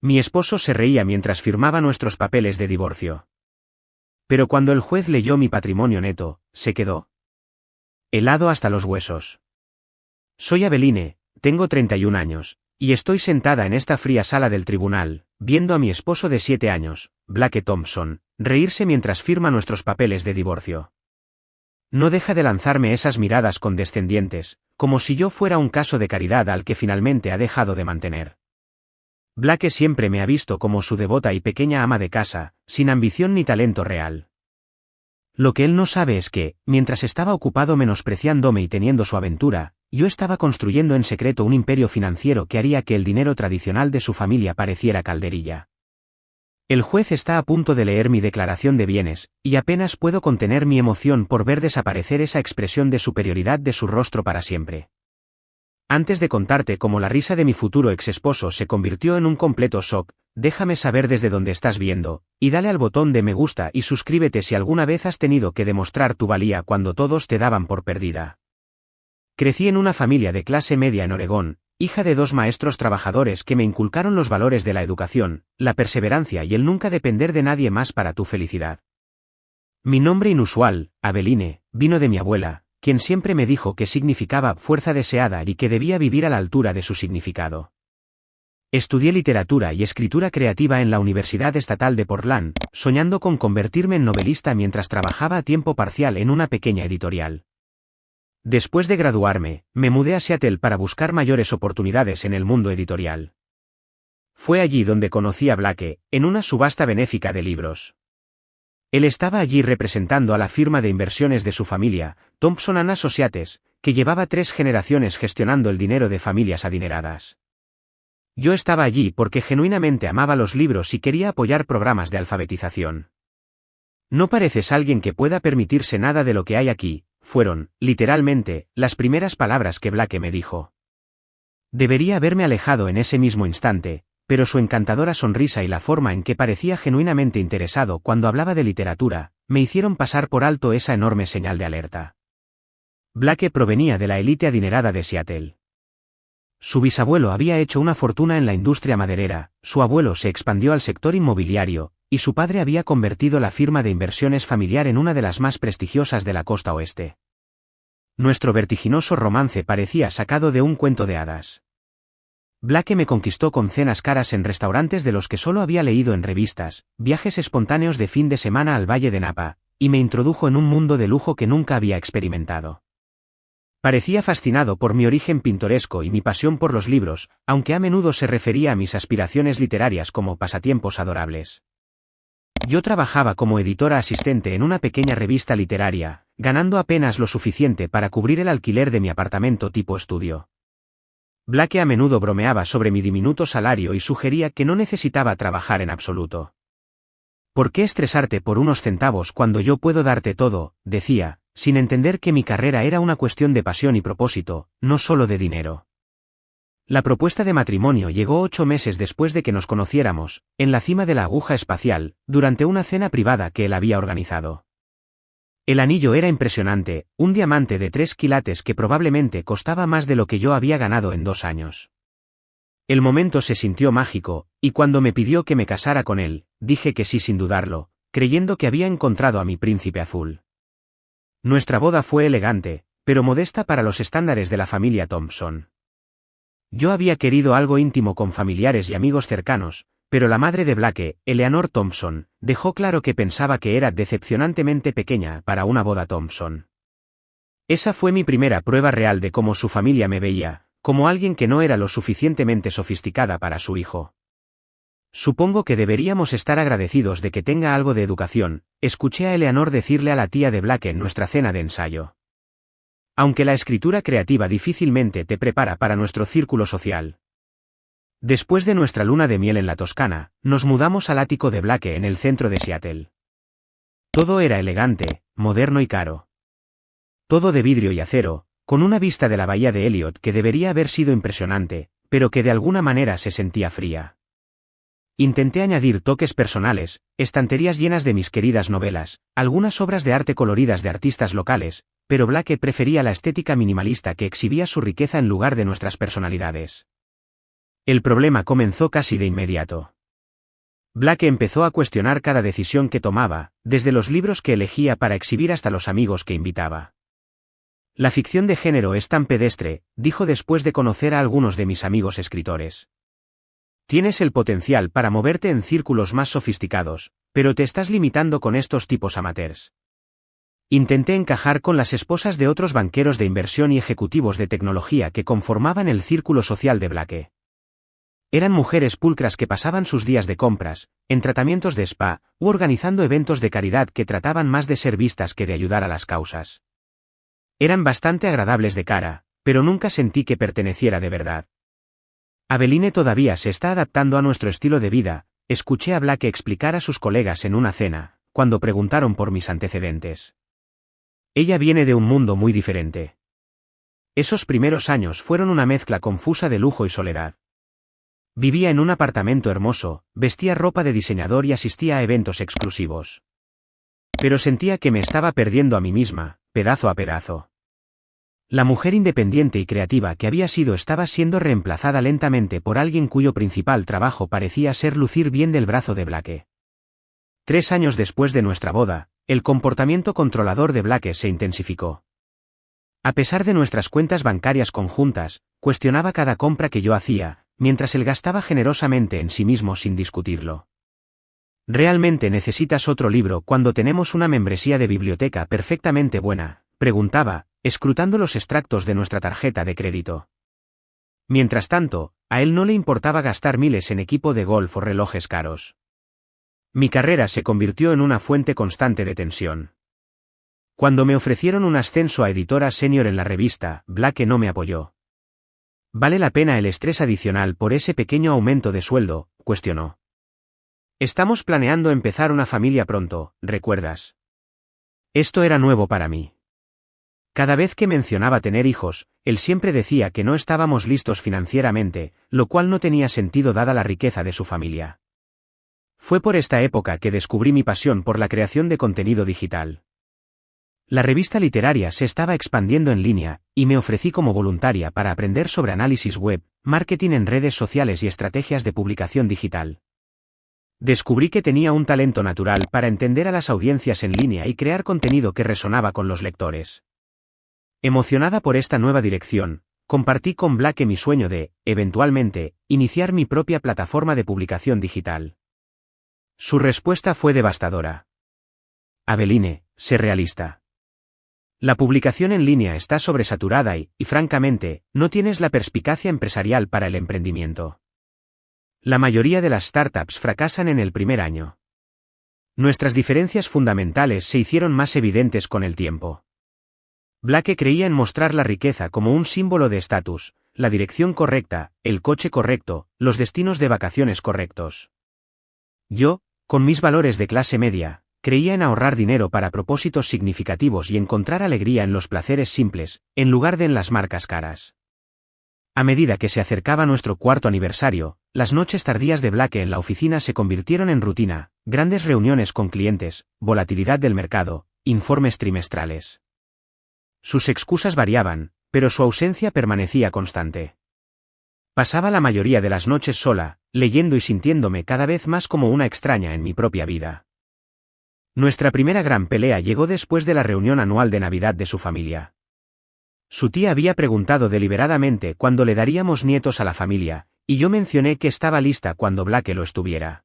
Mi esposo se reía mientras firmaba nuestros papeles de divorcio. Pero cuando el juez leyó mi patrimonio neto, se quedó helado hasta los huesos. Soy Aveline, tengo 31 años, y estoy sentada en esta fría sala del tribunal, viendo a mi esposo de 7 años, Blake Thompson, reírse mientras firma nuestros papeles de divorcio. No deja de lanzarme esas miradas condescendientes, como si yo fuera un caso de caridad al que finalmente ha dejado de mantener. Blake siempre me ha visto como su devota y pequeña ama de casa, sin ambición ni talento real. Lo que él no sabe es que, mientras estaba ocupado menospreciándome y teniendo su aventura, yo estaba construyendo en secreto un imperio financiero que haría que el dinero tradicional de su familia pareciera calderilla. El juez está a punto de leer mi declaración de bienes, y apenas puedo contener mi emoción por ver desaparecer esa expresión de superioridad de su rostro para siempre. Antes de contarte cómo la risa de mi futuro exesposo se convirtió en un completo shock, déjame saber desde dónde estás viendo, y dale al botón de me gusta y suscríbete si alguna vez has tenido que demostrar tu valía cuando todos te daban por perdida. Crecí en una familia de clase media en Oregón, hija de 2 maestros trabajadores que me inculcaron los valores de la educación, la perseverancia y el nunca depender de nadie más para tu felicidad. Mi nombre inusual, Aveline, vino de mi abuela, quien siempre me dijo que significaba fuerza deseada y que debía vivir a la altura de su significado. Estudié literatura y escritura creativa en la Universidad Estatal de Portland, soñando con convertirme en novelista mientras trabajaba a tiempo parcial en una pequeña editorial. Después de graduarme, me mudé a Seattle para buscar mayores oportunidades en el mundo editorial. Fue allí donde conocí a Blake, en una subasta benéfica de libros. Él estaba allí representando a la firma de inversiones de su familia, Thompson & Associates, que llevaba 3 generaciones gestionando el dinero de familias adineradas. Yo estaba allí porque genuinamente amaba los libros y quería apoyar programas de alfabetización. No pareces alguien que pueda permitirse nada de lo que hay aquí, fueron, literalmente, las primeras palabras que Blake me dijo. Debería haberme alejado en ese mismo instante, pero su encantadora sonrisa y la forma en que parecía genuinamente interesado cuando hablaba de literatura, me hicieron pasar por alto esa enorme señal de alerta. Blake provenía de la élite adinerada de Seattle. Su bisabuelo había hecho una fortuna en la industria maderera, su abuelo se expandió al sector inmobiliario, y su padre había convertido la firma de inversiones familiar en una de las más prestigiosas de la costa oeste. Nuestro vertiginoso romance parecía sacado de un cuento de hadas. Blake me conquistó con cenas caras en restaurantes de los que solo había leído en revistas, viajes espontáneos de fin de semana al Valle de Napa, y me introdujo en un mundo de lujo que nunca había experimentado. Parecía fascinado por mi origen pintoresco y mi pasión por los libros, aunque a menudo se refería a mis aspiraciones literarias como pasatiempos adorables. Yo trabajaba como editora asistente en una pequeña revista literaria, ganando apenas lo suficiente para cubrir el alquiler de mi apartamento tipo estudio. Blake a menudo bromeaba sobre mi diminuto salario y sugería que no necesitaba trabajar en absoluto. ¿Por qué estresarte por unos centavos cuando yo puedo darte todo?, decía, sin entender que mi carrera era una cuestión de pasión y propósito, no solo de dinero. La propuesta de matrimonio llegó 8 meses después de que nos conociéramos, en la cima de la aguja espacial, durante una cena privada que él había organizado. El anillo era impresionante, un diamante de 3 quilates que probablemente costaba más de lo que yo había ganado en 2 años. El momento se sintió mágico, y cuando me pidió que me casara con él, dije que sí sin dudarlo, creyendo que había encontrado a mi príncipe azul. Nuestra boda fue elegante, pero modesta para los estándares de la familia Thompson. Yo había querido algo íntimo con familiares y amigos cercanos, pero la madre de Blake, Eleanor Thompson, dejó claro que pensaba que era decepcionantemente pequeña para una boda Thompson. Esa fue mi primera prueba real de cómo su familia me veía, como alguien que no era lo suficientemente sofisticada para su hijo. Supongo que deberíamos estar agradecidos de que tenga algo de educación, escuché a Eleanor decirle a la tía de Blake en nuestra cena de ensayo. Aunque la escritura creativa difícilmente te prepara para nuestro círculo social. Después de nuestra luna de miel en la Toscana, nos mudamos al ático de Blake en el centro de Seattle. Todo era elegante, moderno y caro. Todo de vidrio y acero, con una vista de la bahía de Elliot que debería haber sido impresionante, pero que de alguna manera se sentía fría. Intenté añadir toques personales, estanterías llenas de mis queridas novelas, algunas obras de arte coloridas de artistas locales, pero Blake prefería la estética minimalista que exhibía su riqueza en lugar de nuestras personalidades. El problema comenzó casi de inmediato. Blake empezó a cuestionar cada decisión que tomaba, desde los libros que elegía para exhibir hasta los amigos que invitaba. La ficción de género es tan pedestre, dijo después de conocer a algunos de mis amigos escritores. Tienes el potencial para moverte en círculos más sofisticados, pero te estás limitando con estos tipos amateurs. Intenté encajar con las esposas de otros banqueros de inversión y ejecutivos de tecnología que conformaban el círculo social de Blake. Eran mujeres pulcras que pasaban sus días de compras, en tratamientos de spa, u organizando eventos de caridad que trataban más de ser vistas que de ayudar a las causas. Eran bastante agradables de cara, pero nunca sentí que perteneciera de verdad. Aveline todavía se está adaptando a nuestro estilo de vida, escuché a Blake explicar a sus colegas en una cena, cuando preguntaron por mis antecedentes. Ella viene de un mundo muy diferente. Esos primeros años fueron una mezcla confusa de lujo y soledad. Vivía en un apartamento hermoso, vestía ropa de diseñador y asistía a eventos exclusivos. Pero sentía que me estaba perdiendo a mí misma, pedazo a pedazo. La mujer independiente y creativa que había sido estaba siendo reemplazada lentamente por alguien cuyo principal trabajo parecía ser lucir bien del brazo de Blake. 3 años después de nuestra boda, el comportamiento controlador de Blake se intensificó. A pesar de nuestras cuentas bancarias conjuntas, cuestionaba cada compra que yo hacía, mientras él gastaba generosamente en sí mismo sin discutirlo. ¿Realmente necesitas otro libro cuando tenemos una membresía de biblioteca perfectamente buena?, preguntaba, escrutando los extractos de nuestra tarjeta de crédito. Mientras tanto, a él no le importaba gastar miles en equipo de golf o relojes caros. Mi carrera se convirtió en una fuente constante de tensión. Cuando me ofrecieron un ascenso a editora senior en la revista, Blake no me apoyó. ¿Vale la pena el estrés adicional por ese pequeño aumento de sueldo?, cuestionó. Estamos planeando empezar una familia pronto, ¿recuerdas? Esto era nuevo para mí. Cada vez que mencionaba tener hijos, él siempre decía que no estábamos listos financieramente, lo cual no tenía sentido dada la riqueza de su familia. Fue por esta época que descubrí mi pasión por la creación de contenido digital. La revista literaria se estaba expandiendo en línea, y me ofrecí como voluntaria para aprender sobre análisis web, marketing en redes sociales y estrategias de publicación digital. Descubrí que tenía un talento natural para entender a las audiencias en línea y crear contenido que resonaba con los lectores. Emocionada por esta nueva dirección, compartí con Blake mi sueño de, eventualmente, iniciar mi propia plataforma de publicación digital. Su respuesta fue devastadora. Aveline, sé realista. La publicación en línea está sobresaturada y, francamente, no tienes la perspicacia empresarial para el emprendimiento. La mayoría de las startups fracasan en el primer año. Nuestras diferencias fundamentales se hicieron más evidentes con el tiempo. Blake creía en mostrar la riqueza como un símbolo de estatus, la dirección correcta, el coche correcto, los destinos de vacaciones correctos. Yo, con mis valores de clase media, creía en ahorrar dinero para propósitos significativos y encontrar alegría en los placeres simples, en lugar de en las marcas caras. A medida que se acercaba nuestro 4º aniversario, las noches tardías de Blake en la oficina se convirtieron en rutina, grandes reuniones con clientes, volatilidad del mercado, informes trimestrales. Sus excusas variaban, pero su ausencia permanecía constante. Pasaba la mayoría de las noches sola, leyendo y sintiéndome cada vez más como una extraña en mi propia vida. Nuestra primera gran pelea llegó después de la reunión anual de Navidad de su familia. Su tía había preguntado deliberadamente cuándo le daríamos nietos a la familia, y yo mencioné que estaba lista cuando Blake lo estuviera.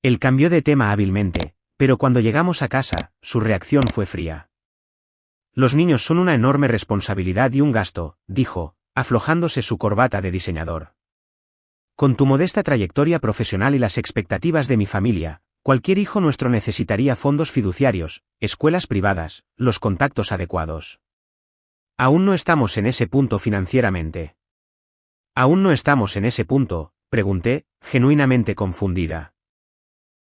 Él cambió de tema hábilmente, pero cuando llegamos a casa, su reacción fue fría. Los niños son una enorme responsabilidad y un gasto, dijo, aflojándose su corbata de diseñador. Con tu modesta trayectoria profesional y las expectativas de mi familia, cualquier hijo nuestro necesitaría fondos fiduciarios, escuelas privadas, los contactos adecuados. Aún no estamos en ese punto financieramente. ¿Aún no estamos en ese punto?, pregunté, genuinamente confundida.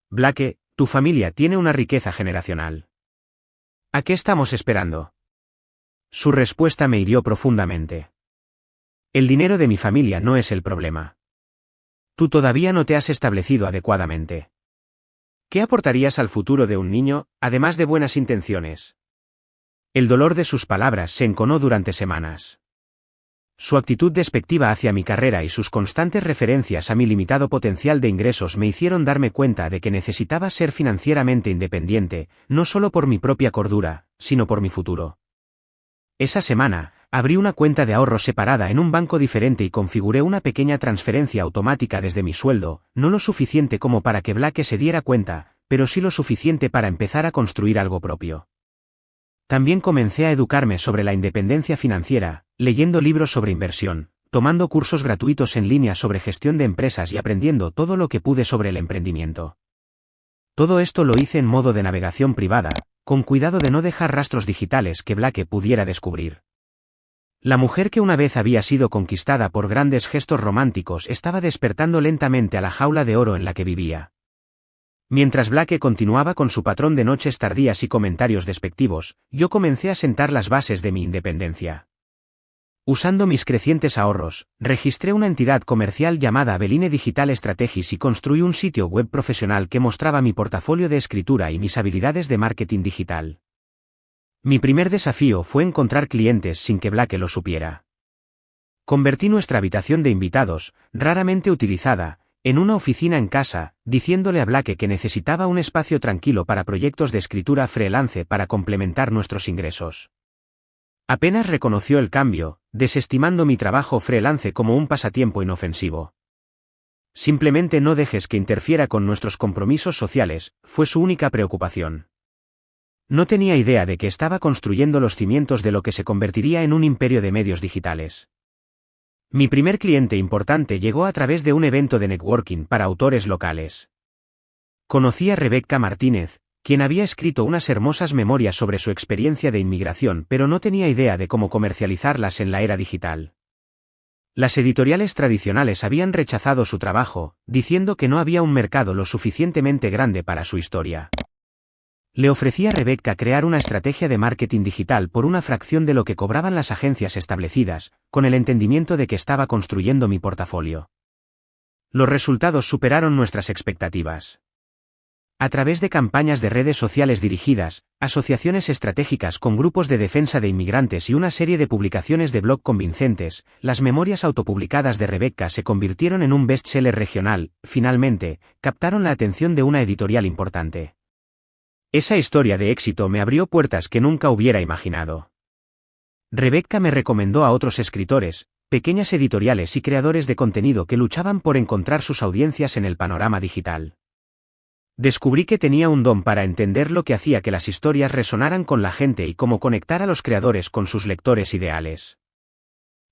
Blake, tu familia tiene una riqueza generacional. ¿A qué estamos esperando? Su respuesta me hirió profundamente. El dinero de mi familia no es el problema. Tú todavía no te has establecido adecuadamente. ¿Qué aportarías al futuro de un niño, además de buenas intenciones? El dolor de sus palabras se enconó durante semanas. Su actitud despectiva hacia mi carrera y sus constantes referencias a mi limitado potencial de ingresos me hicieron darme cuenta de que necesitaba ser financieramente independiente, no solo por mi propia cordura, sino por mi futuro. Esa semana, abrí una cuenta de ahorros separada en un banco diferente y configuré una pequeña transferencia automática desde mi sueldo, no lo suficiente como para que Blake se diera cuenta, pero sí lo suficiente para empezar a construir algo propio. También comencé a educarme sobre la independencia financiera, leyendo libros sobre inversión, tomando cursos gratuitos en línea sobre gestión de empresas y aprendiendo todo lo que pude sobre el emprendimiento. Todo esto lo hice en modo de navegación privada, con cuidado de no dejar rastros digitales que Blake pudiera descubrir. La mujer que una vez había sido conquistada por grandes gestos románticos estaba despertando lentamente a la jaula de oro en la que vivía. Mientras Blake continuaba con su patrón de noches tardías y comentarios despectivos, yo comencé a sentar las bases de mi independencia. Usando mis crecientes ahorros, registré una entidad comercial llamada Aveline Digital Strategies y construí un sitio web profesional que mostraba mi portafolio de escritura y mis habilidades de marketing digital. Mi primer desafío fue encontrar clientes sin que Blake lo supiera. Convertí nuestra habitación de invitados, raramente utilizada, en una oficina en casa, diciéndole a Blake que necesitaba un espacio tranquilo para proyectos de escritura freelance para complementar nuestros ingresos. Apenas reconoció el cambio, desestimando mi trabajo freelance como un pasatiempo inofensivo. Simplemente no dejes que interfiera con nuestros compromisos sociales, fue su única preocupación. No tenía idea de que estaba construyendo los cimientos de lo que se convertiría en un imperio de medios digitales. Mi primer cliente importante llegó a través de un evento de networking para autores locales. Conocí a Rebecca Martínez, quien había escrito unas hermosas memorias sobre su experiencia de inmigración, pero no tenía idea de cómo comercializarlas en la era digital. Las editoriales tradicionales habían rechazado su trabajo, diciendo que no había un mercado lo suficientemente grande para su historia. Le ofrecí a Rebecca crear una estrategia de marketing digital por una fracción de lo que cobraban las agencias establecidas, con el entendimiento de que estaba construyendo mi portafolio. Los resultados superaron nuestras expectativas. A través de campañas de redes sociales dirigidas, asociaciones estratégicas con grupos de defensa de inmigrantes y una serie de publicaciones de blog convincentes, las memorias autopublicadas de Rebecca se convirtieron en un bestseller regional. Finalmente, captaron la atención de una editorial importante. Esa historia de éxito me abrió puertas que nunca hubiera imaginado. Rebecca me recomendó a otros escritores, pequeñas editoriales y creadores de contenido que luchaban por encontrar sus audiencias en el panorama digital. Descubrí que tenía un don para entender lo que hacía que las historias resonaran con la gente y cómo conectar a los creadores con sus lectores ideales.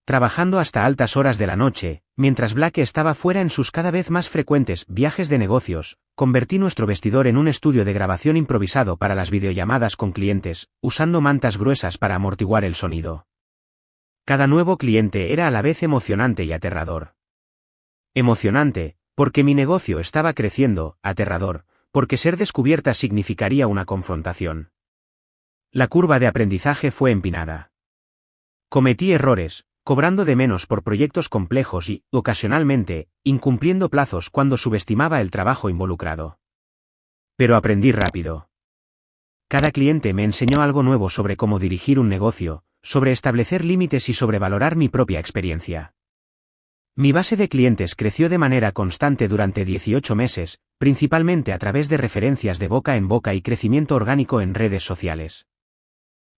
Trabajando hasta altas horas de la noche, mientras Blake estaba fuera en sus cada vez más frecuentes viajes de negocios, convertí nuestro vestidor en un estudio de grabación improvisado para las videollamadas con clientes, usando mantas gruesas para amortiguar el sonido. Cada nuevo cliente era a la vez emocionante y aterrador. Emocionante, porque mi negocio estaba creciendo; aterrador, porque ser descubierta significaría una confrontación. La curva de aprendizaje fue empinada. Cometí errores, cobrando de menos por proyectos complejos y, ocasionalmente, incumpliendo plazos cuando subestimaba el trabajo involucrado. Pero aprendí rápido. Cada cliente me enseñó algo nuevo sobre cómo dirigir un negocio, sobre establecer límites y sobre valorar mi propia experiencia. Mi base de clientes creció de manera constante durante 18 meses, principalmente a través de referencias de boca en boca y crecimiento orgánico en redes sociales.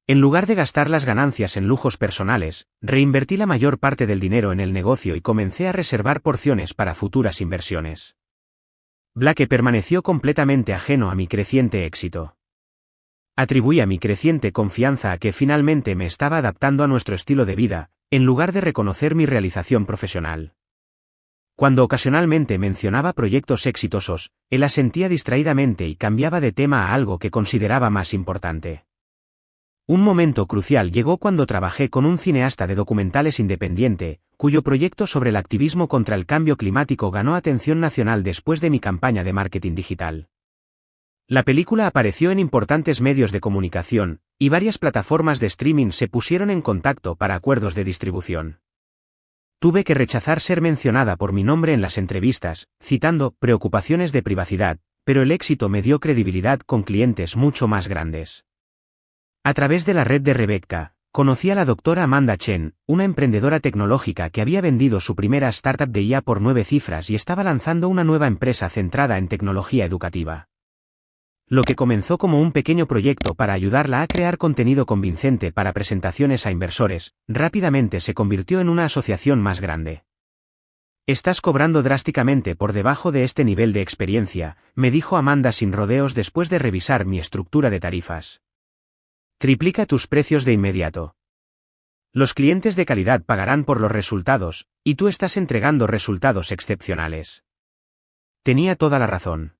En lugar de gastar las ganancias en lujos personales, reinvertí la mayor parte del dinero en el negocio y comencé a reservar porciones para futuras inversiones. Blake permaneció completamente ajeno a mi creciente éxito. Atribuí a mi creciente confianza a que finalmente me estaba adaptando a nuestro estilo de vida, en lugar de reconocer mi realización profesional. Cuando ocasionalmente mencionaba proyectos exitosos, él asentía distraídamente y cambiaba de tema a algo que consideraba más importante. Un momento crucial llegó cuando trabajé con un cineasta de documentales independiente, cuyo proyecto sobre el activismo contra el cambio climático ganó atención nacional después de mi campaña de marketing digital. La película apareció en importantes medios de comunicación, y varias plataformas de streaming se pusieron en contacto para acuerdos de distribución. Tuve que rechazar ser mencionada por mi nombre en las entrevistas, citando preocupaciones de privacidad, pero el éxito me dio credibilidad con clientes mucho más grandes. A través de la red de Rebecca, Conocí a la doctora Amanda Chen, una emprendedora tecnológica que había vendido su primera startup de IA por 9 cifras y estaba lanzando una nueva empresa centrada en tecnología educativa. Lo que comenzó como un pequeño proyecto para ayudarla a crear contenido convincente para presentaciones a inversores, rápidamente se convirtió en una asociación más grande. Estás cobrando drásticamente por debajo de este nivel de experiencia, me dijo Amanda sin rodeos después de revisar mi estructura de tarifas. Triplica tus precios de inmediato. Los clientes de calidad pagarán por los resultados, y tú estás entregando resultados excepcionales. Tenía toda la razón.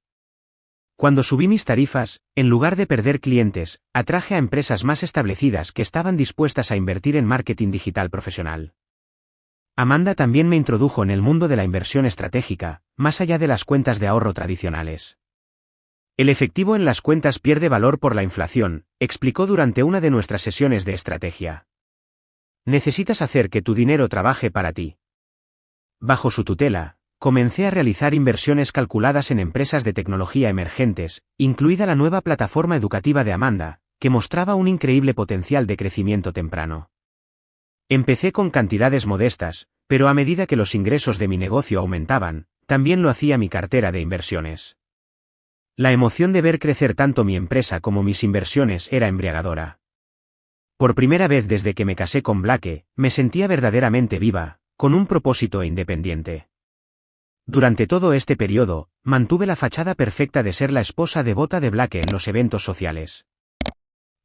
Cuando subí mis tarifas, en lugar de perder clientes, atraje a empresas más establecidas que estaban dispuestas a invertir en marketing digital profesional. Amanda también me introdujo en el mundo de la inversión estratégica, más allá de las cuentas de ahorro tradicionales. El efectivo en las cuentas pierde valor por la inflación, explicó durante una de nuestras sesiones de estrategia. Necesitas hacer que tu dinero trabaje para ti. Bajo su tutela, comencé a realizar inversiones calculadas en empresas de tecnología emergentes, incluida la nueva plataforma educativa de Amanda, que mostraba un increíble potencial de crecimiento temprano. Empecé con cantidades modestas, pero a medida que los ingresos de mi negocio aumentaban, también lo hacía mi cartera de inversiones. La emoción de ver crecer tanto mi empresa como mis inversiones era embriagadora. Por primera vez desde que me casé con Blake, me sentía verdaderamente viva, con un propósito e independiente. Durante todo este periodo, mantuve la fachada perfecta de ser la esposa devota de Blake en los eventos sociales.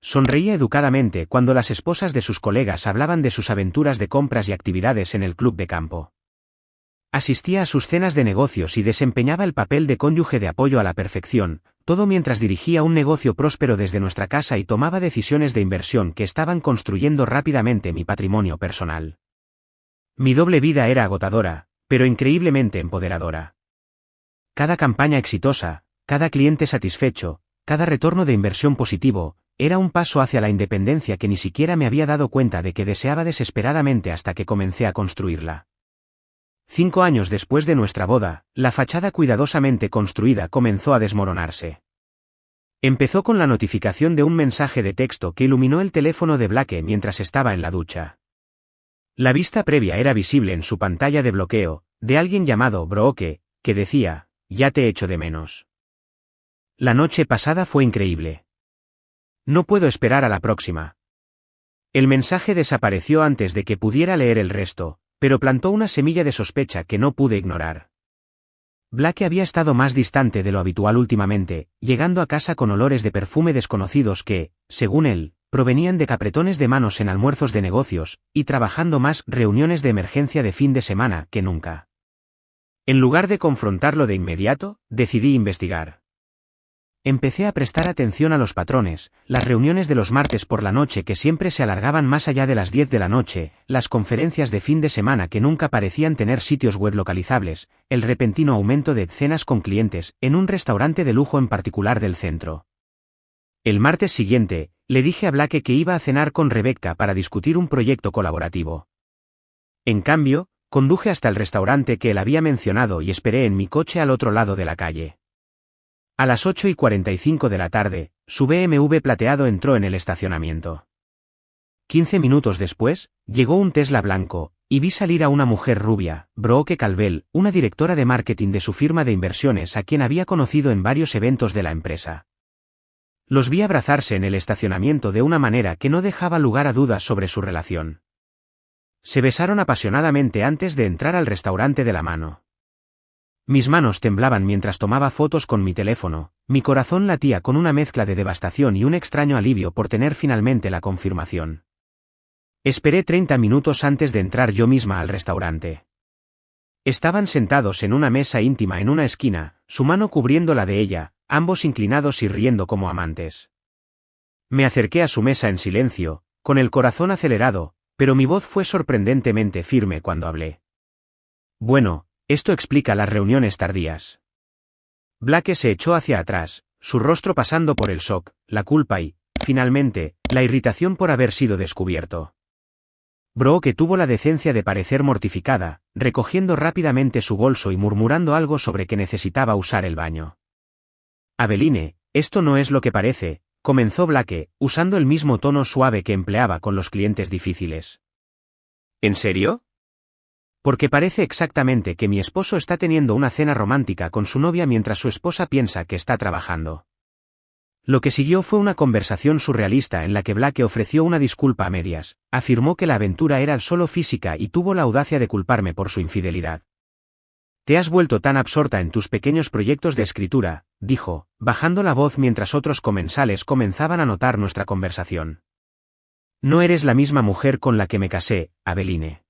Sonreía educadamente cuando las esposas de sus colegas hablaban de sus aventuras de compras y actividades en el club de campo. Asistía a sus cenas de negocios y desempeñaba el papel de cónyuge de apoyo a la perfección, todo mientras dirigía un negocio próspero desde nuestra casa y tomaba decisiones de inversión que estaban construyendo rápidamente mi patrimonio personal. Mi doble vida era agotadora, pero increíblemente empoderadora. Cada campaña exitosa, cada cliente satisfecho, cada retorno de inversión positivo, era un paso hacia la independencia que ni siquiera me había dado cuenta de que deseaba desesperadamente hasta que comencé a construirla. 5 años después de nuestra boda, la fachada cuidadosamente construida comenzó a desmoronarse. Empezó con la notificación de un mensaje de texto que iluminó el teléfono de Blake mientras estaba en la ducha. La vista previa era visible en su pantalla de bloqueo, de alguien llamado Brooke, que decía, «Ya te echo de menos». La noche pasada fue increíble. No puedo esperar a la próxima. El mensaje desapareció antes de que pudiera leer el resto, pero plantó una semilla de sospecha que no pude ignorar. Blake había estado más distante de lo habitual últimamente, llegando a casa con olores de perfume desconocidos que, según él, provenían de capretones de manos en almuerzos de negocios, y trabajando más reuniones de emergencia de fin de semana que nunca. En lugar de confrontarlo de inmediato, decidí investigar. Empecé a prestar atención a los patrones, las reuniones de los martes por la noche que siempre se alargaban más allá de las 10 de la noche, las conferencias de fin de semana que nunca parecían tener sitios web localizables, el repentino aumento de cenas con clientes, en un restaurante de lujo en particular del centro. El martes siguiente, le dije a Blake que iba a cenar con Rebecca para discutir un proyecto colaborativo. En cambio, conduje hasta el restaurante que él había mencionado y esperé en mi coche al otro lado de la calle. A las 8:45 de la tarde, su BMW plateado entró en el estacionamiento. 15 minutos después, llegó un Tesla blanco, y vi salir a una mujer rubia, Brooke Calvel, una directora de marketing de su firma de inversiones a quien había conocido en varios eventos de la empresa. Los vi abrazarse en el estacionamiento de una manera que no dejaba lugar a dudas sobre su relación. Se besaron apasionadamente antes de entrar al restaurante de la mano. Mis manos temblaban mientras tomaba fotos con mi teléfono, mi corazón latía con una mezcla de devastación y un extraño alivio por tener finalmente la confirmación. Esperé 30 minutos antes de entrar yo misma al restaurante. Estaban sentados en una mesa íntima en una esquina, su mano cubriendo la de ella, ambos inclinados y riendo como amantes. Me acerqué a su mesa en silencio, con el corazón acelerado, pero mi voz fue sorprendentemente firme cuando hablé. Bueno, esto explica las reuniones tardías. Blake se echó hacia atrás, su rostro pasando por el shock, la culpa y, finalmente, la irritación por haber sido descubierto. Brooke tuvo la decencia de parecer mortificada, recogiendo rápidamente su bolso y murmurando algo sobre que necesitaba usar el baño. Aveline, esto no es lo que parece, comenzó Blake, usando el mismo tono suave que empleaba con los clientes difíciles. ¿En serio? Porque parece exactamente que mi esposo está teniendo una cena romántica con su novia mientras su esposa piensa que está trabajando. Lo que siguió fue una conversación surrealista en la que Blake ofreció una disculpa a medias, afirmó que la aventura era solo física y tuvo la audacia de culparme por su infidelidad. Te has vuelto tan absorta en tus pequeños proyectos de escritura, dijo, bajando la voz mientras otros comensales comenzaban a notar nuestra conversación. No eres la misma mujer con la que me casé, Aveline.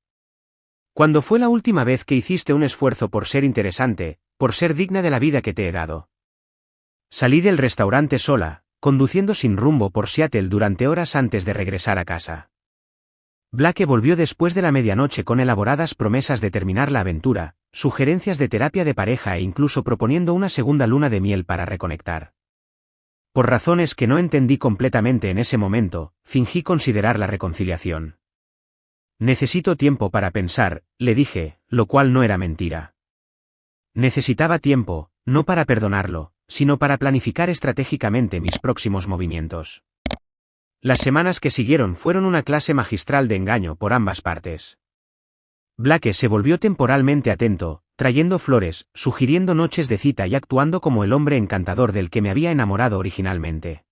¿Cuándo fue la última vez que hiciste un esfuerzo por ser interesante, por ser digna de la vida que te he dado? Salí del restaurante sola, conduciendo sin rumbo por Seattle durante horas antes de regresar a casa. Blake volvió después de la medianoche con elaboradas promesas de terminar la aventura, sugerencias de terapia de pareja e incluso proponiendo una segunda luna de miel para reconectar. Por razones que no entendí completamente en ese momento, fingí considerar la reconciliación. Necesito tiempo para pensar, le dije, lo cual no era mentira. Necesitaba tiempo, no para perdonarlo, sino para planificar estratégicamente mis próximos movimientos. Las semanas que siguieron fueron una clase magistral de engaño por ambas partes. Blake se volvió temporalmente atento, trayendo flores, sugiriendo noches de cita y actuando como el hombre encantador del que me había enamorado originalmente.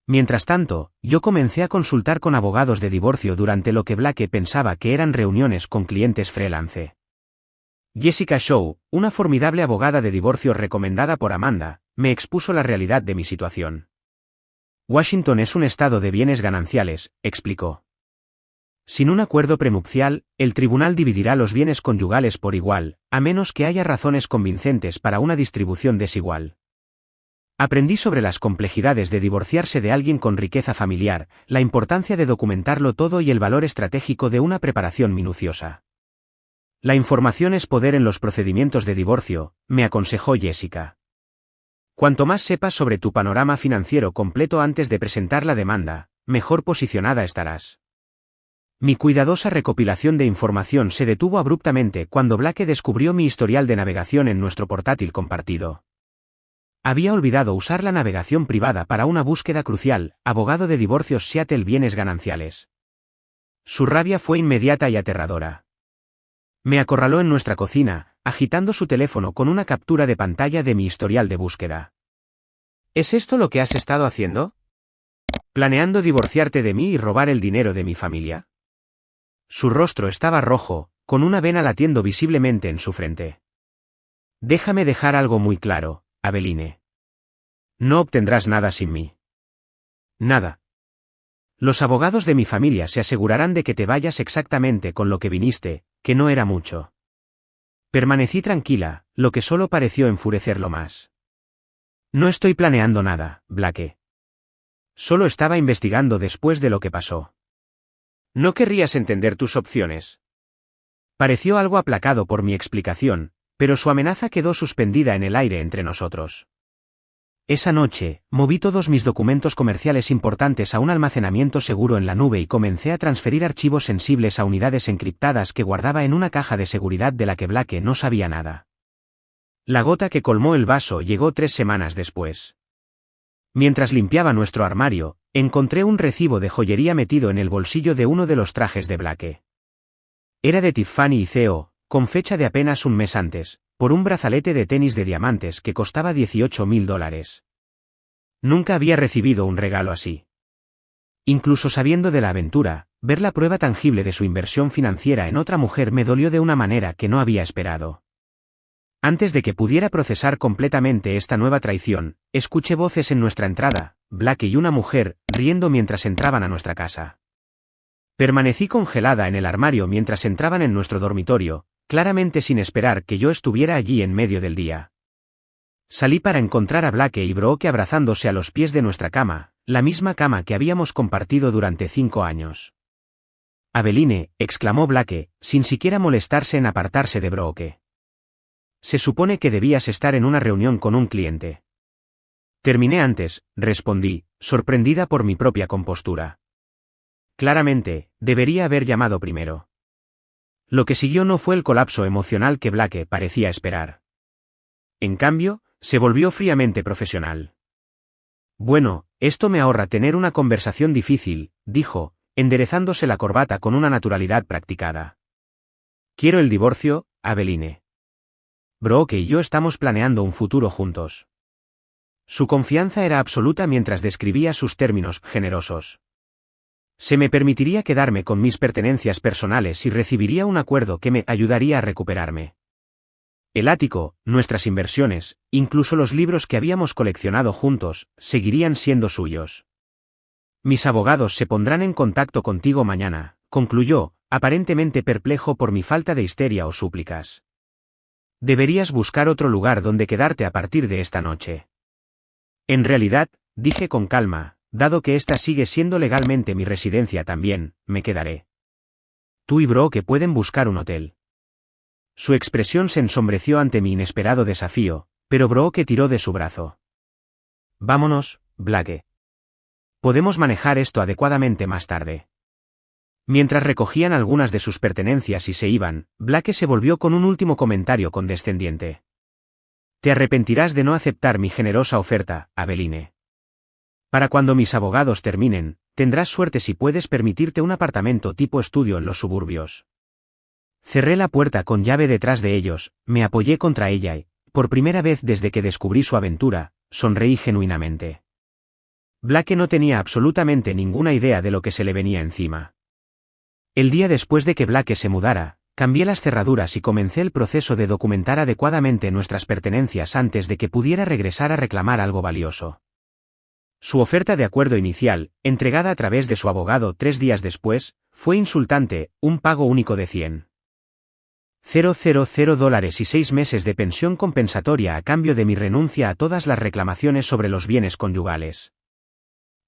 Mientras tanto, yo comencé a consultar con abogados de divorcio durante lo que Blake pensaba que eran reuniones con clientes freelance. Jessica Shaw, una formidable abogada de divorcio recomendada por Amanda, me expuso la realidad de mi situación. Washington es un estado de bienes gananciales, explicó. Sin un acuerdo prenupcial, el tribunal dividirá los bienes conyugales por igual, a menos que haya razones convincentes para una distribución desigual. Aprendí sobre las complejidades de divorciarse de alguien con riqueza familiar, la importancia de documentarlo todo y el valor estratégico de una preparación minuciosa. La información es poder en los procedimientos de divorcio, me aconsejó Jessica. Cuanto más sepas sobre tu panorama financiero completo antes de presentar la demanda, mejor posicionada estarás. Mi cuidadosa recopilación de información se detuvo abruptamente cuando Blake descubrió mi historial de navegación en nuestro portátil compartido. Había olvidado usar la navegación privada para una búsqueda crucial, abogado de divorcios Seattle bienes gananciales. Su rabia fue inmediata y aterradora. Me acorraló en nuestra cocina, agitando su teléfono con una captura de pantalla de mi historial de búsqueda. ¿Es esto lo que has estado haciendo? ¿Planeando divorciarte de mí y robar el dinero de mi familia? Su rostro estaba rojo, con una vena latiendo visiblemente en su frente. Déjame dejar algo muy claro, Aveline. No obtendrás nada sin mí. Nada. Los abogados de mi familia se asegurarán de que te vayas exactamente con lo que viniste, que no era mucho. Permanecí tranquila, lo que solo pareció enfurecerlo más. No estoy planeando nada, Blake. Solo estaba investigando después de lo que pasó. ¿No querrías entender tus opciones? Pareció algo aplacado por mi explicación, pero su amenaza quedó suspendida en el aire entre nosotros. Esa noche, moví todos mis documentos comerciales importantes a un almacenamiento seguro en la nube y comencé a transferir archivos sensibles a unidades encriptadas que guardaba en una caja de seguridad de la que Blake no sabía nada. La gota que colmó el vaso llegó 3 semanas después. Mientras limpiaba nuestro armario, encontré un recibo de joyería metido en el bolsillo de uno de los trajes de Blake. Era de Tiffany y Co., con fecha de apenas un mes antes, por un brazalete de tenis de diamantes que costaba $18,000. Nunca había recibido un regalo así. Incluso sabiendo de la aventura, ver la prueba tangible de su inversión financiera en otra mujer me dolió de una manera que no había esperado. Antes de que pudiera procesar completamente esta nueva traición, escuché voces en nuestra entrada, Blake y una mujer, riendo mientras entraban a nuestra casa. Permanecí congelada en el armario mientras entraban en nuestro dormitorio, claramente sin esperar que yo estuviera allí en medio del día. Salí para encontrar a Blake y Brooke abrazándose a los pies de nuestra cama, la misma cama que habíamos compartido durante 5 años. Aveline, exclamó Blake, sin siquiera molestarse en apartarse de Brooke. Se supone que debías estar en una reunión con un cliente. Terminé antes, respondí, sorprendida por mi propia compostura. Claramente, debería haber llamado primero. Lo que siguió no fue el colapso emocional que Blake parecía esperar. En cambio, se volvió fríamente profesional. Bueno, Esto me ahorra tener una conversación difícil, dijo, enderezándose la corbata con una naturalidad practicada. Quiero el divorcio, Aveline. Brooke y yo estamos planeando un futuro juntos. Su confianza era absoluta mientras describía sus términos generosos. Se me permitiría quedarme con mis pertenencias personales y recibiría un acuerdo que me ayudaría a recuperarme. El ático, nuestras inversiones, incluso los libros que habíamos coleccionado juntos, seguirían siendo suyos. Mis abogados se pondrán en contacto contigo mañana, concluyó, aparentemente perplejo por mi falta de histeria o súplicas. Deberías buscar otro lugar donde quedarte a partir de esta noche. En realidad, dije con calma, dado que esta sigue siendo legalmente mi residencia también, me quedaré. Tú y Brooke pueden buscar un hotel. Su expresión se ensombreció ante mi inesperado desafío, pero Brooke tiró de su brazo. Vámonos, Blake. Podemos manejar esto adecuadamente más tarde. Mientras recogían algunas de sus pertenencias y se iban, Blake se volvió con un último comentario condescendiente. Te arrepentirás de no aceptar mi generosa oferta, Aveline. Para cuando mis abogados terminen, tendrás suerte si puedes permitirte un apartamento tipo estudio en los suburbios. Cerré la puerta con llave detrás de ellos, me apoyé contra ella y, por primera vez desde que descubrí su aventura, sonreí genuinamente. Blake no tenía absolutamente ninguna idea de lo que se le venía encima. El día después de que Blake se mudara, cambié las cerraduras y comencé el proceso de documentar adecuadamente nuestras pertenencias antes de que pudiera regresar a reclamar algo valioso. Su oferta de acuerdo inicial, entregada a través de su abogado 3 días después, fue insultante, un pago único de $100,000 y 6 meses de pensión compensatoria a cambio de mi renuncia a todas las reclamaciones sobre los bienes conyugales.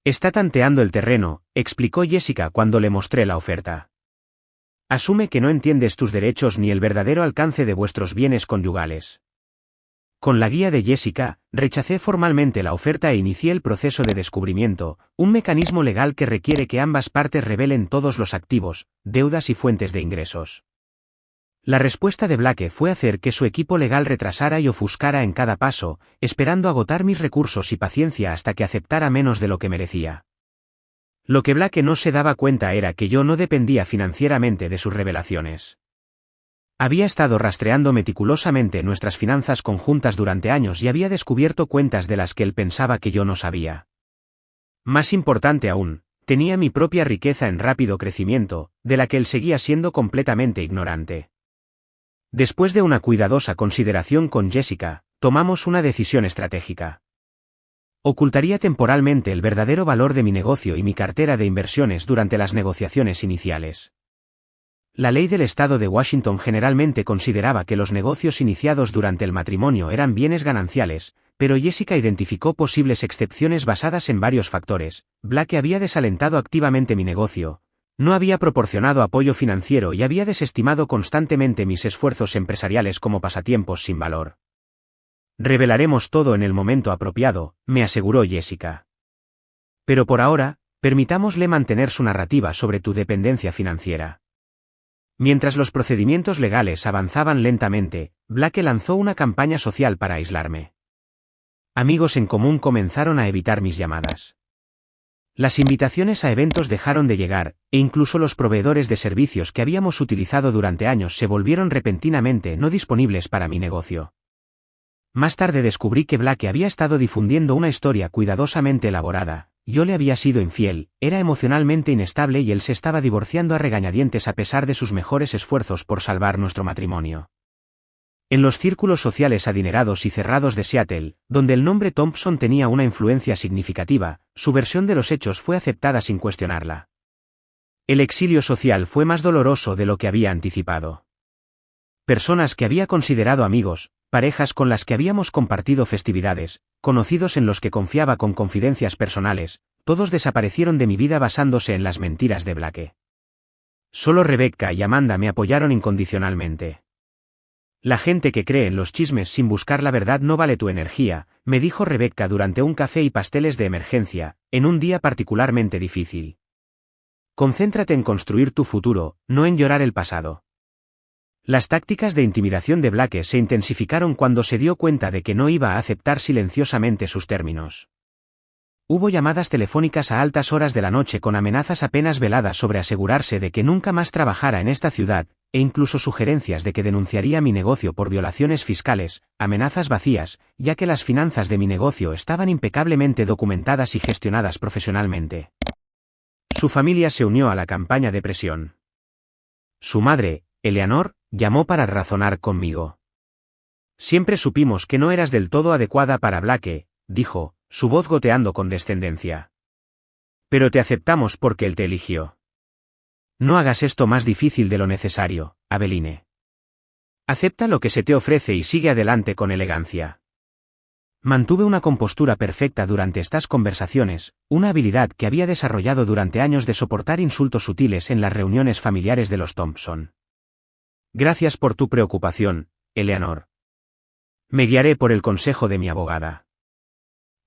Está tanteando el terreno, explicó Jessica cuando le mostré la oferta. Asume que no entiendes tus derechos ni el verdadero alcance de vuestros bienes conyugales. Con la guía de Jessica, rechacé formalmente la oferta e inicié el proceso de descubrimiento, un mecanismo legal que requiere que ambas partes revelen todos los activos, deudas y fuentes de ingresos. La respuesta de Blake fue hacer que su equipo legal retrasara y ofuscara en cada paso, esperando agotar mis recursos y paciencia hasta que aceptara menos de lo que merecía. Lo que Blake no se daba cuenta era que yo no dependía financieramente de sus revelaciones. Había estado rastreando meticulosamente nuestras finanzas conjuntas durante años y había descubierto cuentas de las que él pensaba que yo no sabía. Más importante aún, tenía mi propia riqueza en rápido crecimiento, de la que él seguía siendo completamente ignorante. Después de una cuidadosa consideración con Jessica, tomamos una decisión estratégica. Ocultaría temporalmente el verdadero valor de mi negocio y mi cartera de inversiones durante las negociaciones iniciales. La ley del estado de Washington generalmente consideraba que los negocios iniciados durante el matrimonio eran bienes gananciales, pero Jessica identificó posibles excepciones basadas en varios factores. Blake había desalentado activamente mi negocio, no había proporcionado apoyo financiero y había desestimado constantemente mis esfuerzos empresariales como pasatiempos sin valor. Revelaremos todo en el momento apropiado, me aseguró Jessica. Pero por ahora, permitámosle mantener su narrativa sobre tu dependencia financiera. Mientras los procedimientos legales avanzaban lentamente, Blake lanzó una campaña social para aislarme. Amigos en común comenzaron a evitar mis llamadas. Las invitaciones a eventos dejaron de llegar, e incluso los proveedores de servicios que habíamos utilizado durante años se volvieron repentinamente no disponibles para mi negocio. Más tarde descubrí que Blake había estado difundiendo una historia cuidadosamente elaborada. Yo le había sido infiel, era emocionalmente inestable y él se estaba divorciando a regañadientes a pesar de sus mejores esfuerzos por salvar nuestro matrimonio. En los círculos sociales adinerados y cerrados de Seattle, donde el nombre Thompson tenía una influencia significativa, su versión de los hechos fue aceptada sin cuestionarla. El exilio social fue más doloroso de lo que había anticipado. Personas que había considerado amigos, parejas con las que habíamos compartido festividades, conocidos en los que confiaba con confidencias personales, todos desaparecieron de mi vida basándose en las mentiras de Blake. Solo Rebecca y Amanda me apoyaron incondicionalmente. La gente que cree en los chismes sin buscar la verdad no vale tu energía, me dijo Rebecca durante un café y pasteles de emergencia, en un día particularmente difícil. Concéntrate en construir tu futuro, no en llorar el pasado. Las tácticas de intimidación de Blake se intensificaron cuando se dio cuenta de que no iba a aceptar silenciosamente sus términos. hubo llamadas telefónicas a altas horas de la noche con amenazas apenas veladas sobre asegurarse de que nunca más trabajara en esta ciudad, e incluso sugerencias de que denunciaría mi negocio por violaciones fiscales, amenazas vacías, ya que las finanzas de mi negocio estaban impecablemente documentadas y gestionadas profesionalmente. Su familia se unió a la campaña de presión. Su madre, Eleanor, llamó para razonar conmigo. Siempre supimos que no eras del todo adecuada para Blake, dijo, su voz goteando con descendencia. Pero te aceptamos porque él te eligió. No hagas esto más difícil de lo necesario, Aveline. Acepta lo que se te ofrece y sigue adelante con elegancia. Mantuve una compostura perfecta durante estas conversaciones, una habilidad que había desarrollado durante años de soportar insultos sutiles en las reuniones familiares de los Thompson. Gracias por tu preocupación, Eleanor. Me guiaré por el consejo de mi abogada.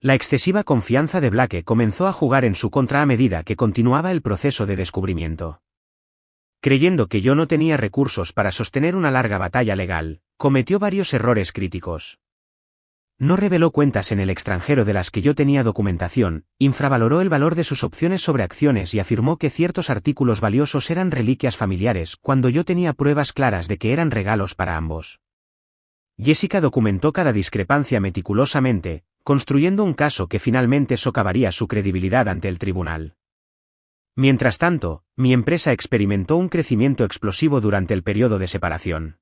La excesiva confianza de Blake comenzó a jugar en su contra a medida que continuaba el proceso de descubrimiento. Creyendo que yo no tenía recursos para sostener una larga batalla legal, cometió varios errores críticos. No reveló cuentas en el extranjero de las que yo tenía documentación, infravaloró el valor de sus opciones sobre acciones y afirmó que ciertos artículos valiosos eran reliquias familiares cuando yo tenía pruebas claras de que eran regalos para ambos. Jessica documentó cada discrepancia meticulosamente, construyendo un caso que finalmente socavaría su credibilidad ante el tribunal. Mientras tanto, mi empresa experimentó un crecimiento explosivo durante el periodo de separación.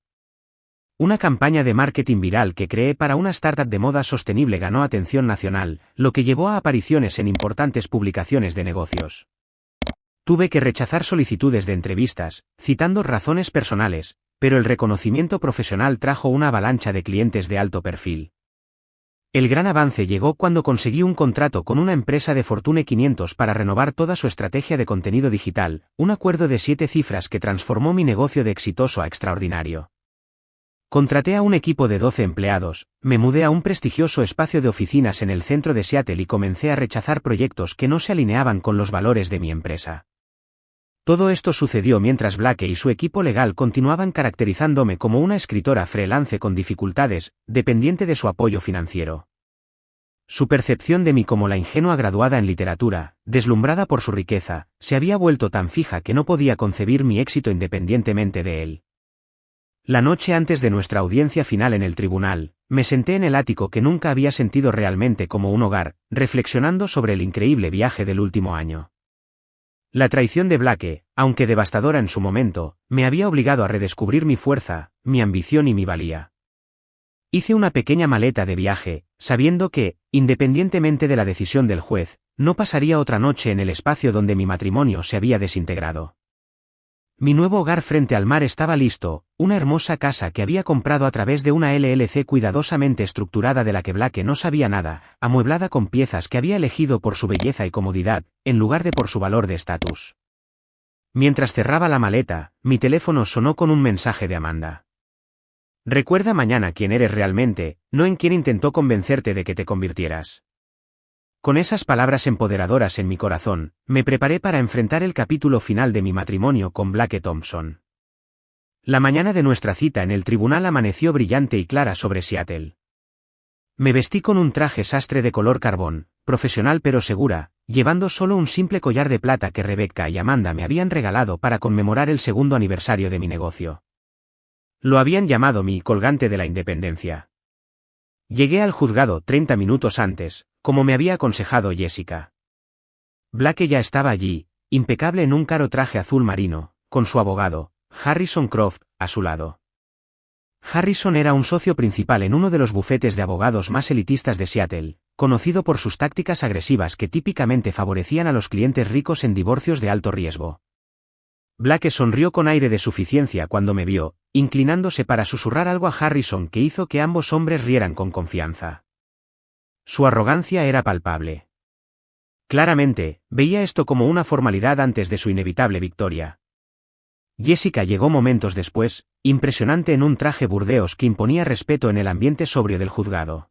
Una campaña de marketing viral que creé para una startup de moda sostenible ganó atención nacional, lo que llevó a apariciones en importantes publicaciones de negocios. Tuve que rechazar solicitudes de entrevistas, citando razones personales, pero el reconocimiento profesional trajo una avalancha de clientes de alto perfil. El gran avance llegó cuando conseguí un contrato con una empresa de Fortune 500 para renovar toda su estrategia de contenido digital, un acuerdo de 7 cifras que transformó mi negocio de exitoso a extraordinario. Contraté a un equipo de 12 empleados, me mudé a un prestigioso espacio de oficinas en el centro de Seattle y comencé a rechazar proyectos que no se alineaban con los valores de mi empresa. Todo esto sucedió mientras Blake y su equipo legal continuaban caracterizándome como una escritora freelance con dificultades, dependiente de su apoyo financiero. Su percepción de mí como la ingenua graduada en literatura, deslumbrada por su riqueza, se había vuelto tan fija que no podía concebir mi éxito independientemente de él. La noche antes de nuestra audiencia final en el tribunal, me senté en el ático que nunca había sentido realmente como un hogar, reflexionando sobre el increíble viaje del último año. La traición de Blake, aunque devastadora en su momento, me había obligado a redescubrir mi fuerza, mi ambición y mi valía. Hice una pequeña maleta de viaje, sabiendo que, independientemente de la decisión del juez, no pasaría otra noche en el espacio donde mi matrimonio se había desintegrado. Mi nuevo hogar frente al mar estaba listo, una hermosa casa que había comprado a través de una LLC cuidadosamente estructurada de la que Blake no sabía nada, amueblada con piezas que había elegido por su belleza y comodidad, en lugar de por su valor de estatus. Mientras cerraba la maleta, mi teléfono sonó con un mensaje de Amanda. Recuerda mañana quién eres realmente, no en quién intentó convencerte de que te convirtieras. Con esas palabras empoderadoras en mi corazón, me preparé para enfrentar el capítulo final de mi matrimonio con Blake Thompson. La mañana de nuestra cita en el tribunal amaneció brillante y clara sobre Seattle. Me vestí con un traje sastre de color carbón, profesional pero segura, llevando solo un simple collar de plata que Rebecca y Amanda me habían regalado para conmemorar el segundo aniversario de mi negocio. Lo habían llamado mi colgante de la independencia. Llegué al juzgado 30 minutos antes, como me había aconsejado Jessica. Blake ya estaba allí, impecable en un caro traje azul marino, con su abogado, Harrison Croft, a su lado. Harrison era un socio principal en uno de los bufetes de abogados más elitistas de Seattle, conocido por sus tácticas agresivas que típicamente favorecían a los clientes ricos en divorcios de alto riesgo. Blake sonrió con aire de suficiencia cuando me vio, inclinándose para susurrar algo a Harrison que hizo que ambos hombres rieran con confianza. Su arrogancia era palpable. Claramente, veía esto como una formalidad antes de su inevitable victoria. Jessica llegó momentos después, impresionante en un traje burdeos que imponía respeto en el ambiente sobrio del juzgado.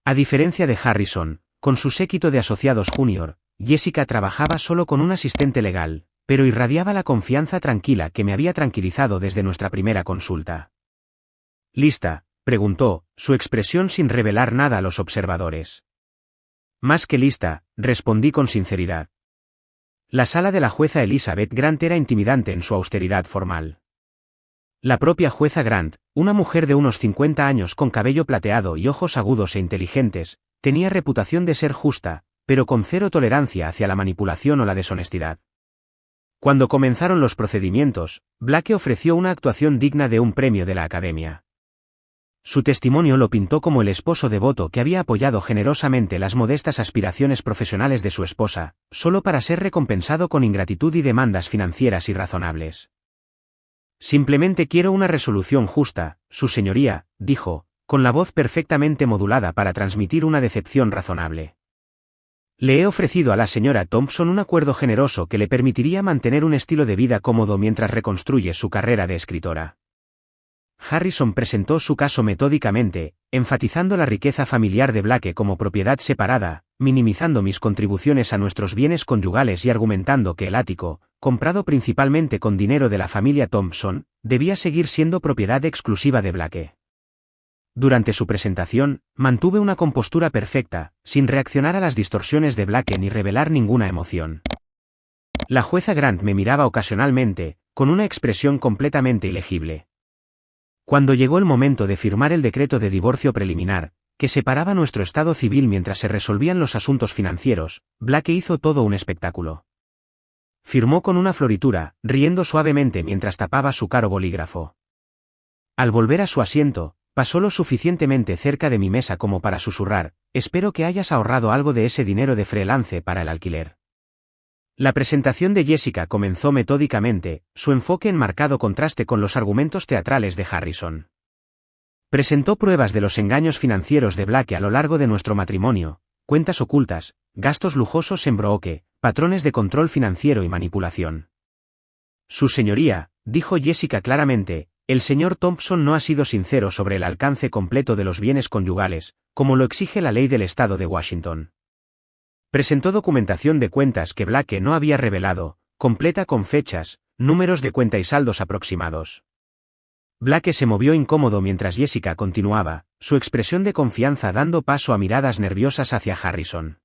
A diferencia de Harrison, con su séquito de asociados junior, Jessica trabajaba solo con un asistente legal, pero irradiaba la confianza tranquila que me había tranquilizado desde nuestra primera consulta. ¿Lista?, preguntó, su expresión sin revelar nada a los observadores. Más que lista, respondí con sinceridad. La sala de la jueza Elizabeth Grant era intimidante en su austeridad formal. La propia jueza Grant, una mujer de unos 50 años con cabello plateado y ojos agudos e inteligentes, tenía reputación de ser justa, pero con cero tolerancia hacia la manipulación o la deshonestidad. Cuando comenzaron los procedimientos, Blake ofreció una actuación digna de un premio de la Academia. Su testimonio lo pintó como el esposo devoto que había apoyado generosamente las modestas aspiraciones profesionales de su esposa, solo para ser recompensado con ingratitud y demandas financieras irrazonables. Simplemente quiero una resolución justa, su señoría, dijo, con la voz perfectamente modulada para transmitir una decepción razonable. Le he ofrecido a la señora Thompson un acuerdo generoso que le permitiría mantener un estilo de vida cómodo mientras reconstruye su carrera de escritora. Harrison presentó su caso metódicamente, enfatizando la riqueza familiar de Blake como propiedad separada, minimizando mis contribuciones a nuestros bienes conyugales y argumentando que el ático, comprado principalmente con dinero de la familia Thompson, debía seguir siendo propiedad exclusiva de Blake. Durante su presentación, mantuve una compostura perfecta, sin reaccionar a las distorsiones de Blake ni revelar ninguna emoción. La jueza Grant me miraba ocasionalmente, con una expresión completamente ilegible. Cuando llegó el momento de firmar el decreto de divorcio preliminar, que separaba nuestro estado civil mientras se resolvían los asuntos financieros, Blake hizo todo un espectáculo. Firmó con una floritura, riendo suavemente mientras tapaba su caro bolígrafo. Al volver a su asiento, pasó lo suficientemente cerca de mi mesa como para susurrar: espero que hayas ahorrado algo de ese dinero de freelance para el alquiler. La presentación de Jessica comenzó metódicamente, su enfoque en marcado contraste con los argumentos teatrales de Harrison. Presentó pruebas de los engaños financieros de Blake a lo largo de nuestro matrimonio, cuentas ocultas, gastos lujosos en broque, patrones de control financiero y manipulación. Su señoría, dijo Jessica claramente, el señor Thompson no ha sido sincero sobre el alcance completo de los bienes conyugales, como lo exige la ley del estado de Washington. Presentó documentación de cuentas que Blake no había revelado, completa con fechas, números de cuenta y saldos aproximados. Blake se movió incómodo mientras Jessica continuaba, su expresión de confianza dando paso a miradas nerviosas hacia Harrison.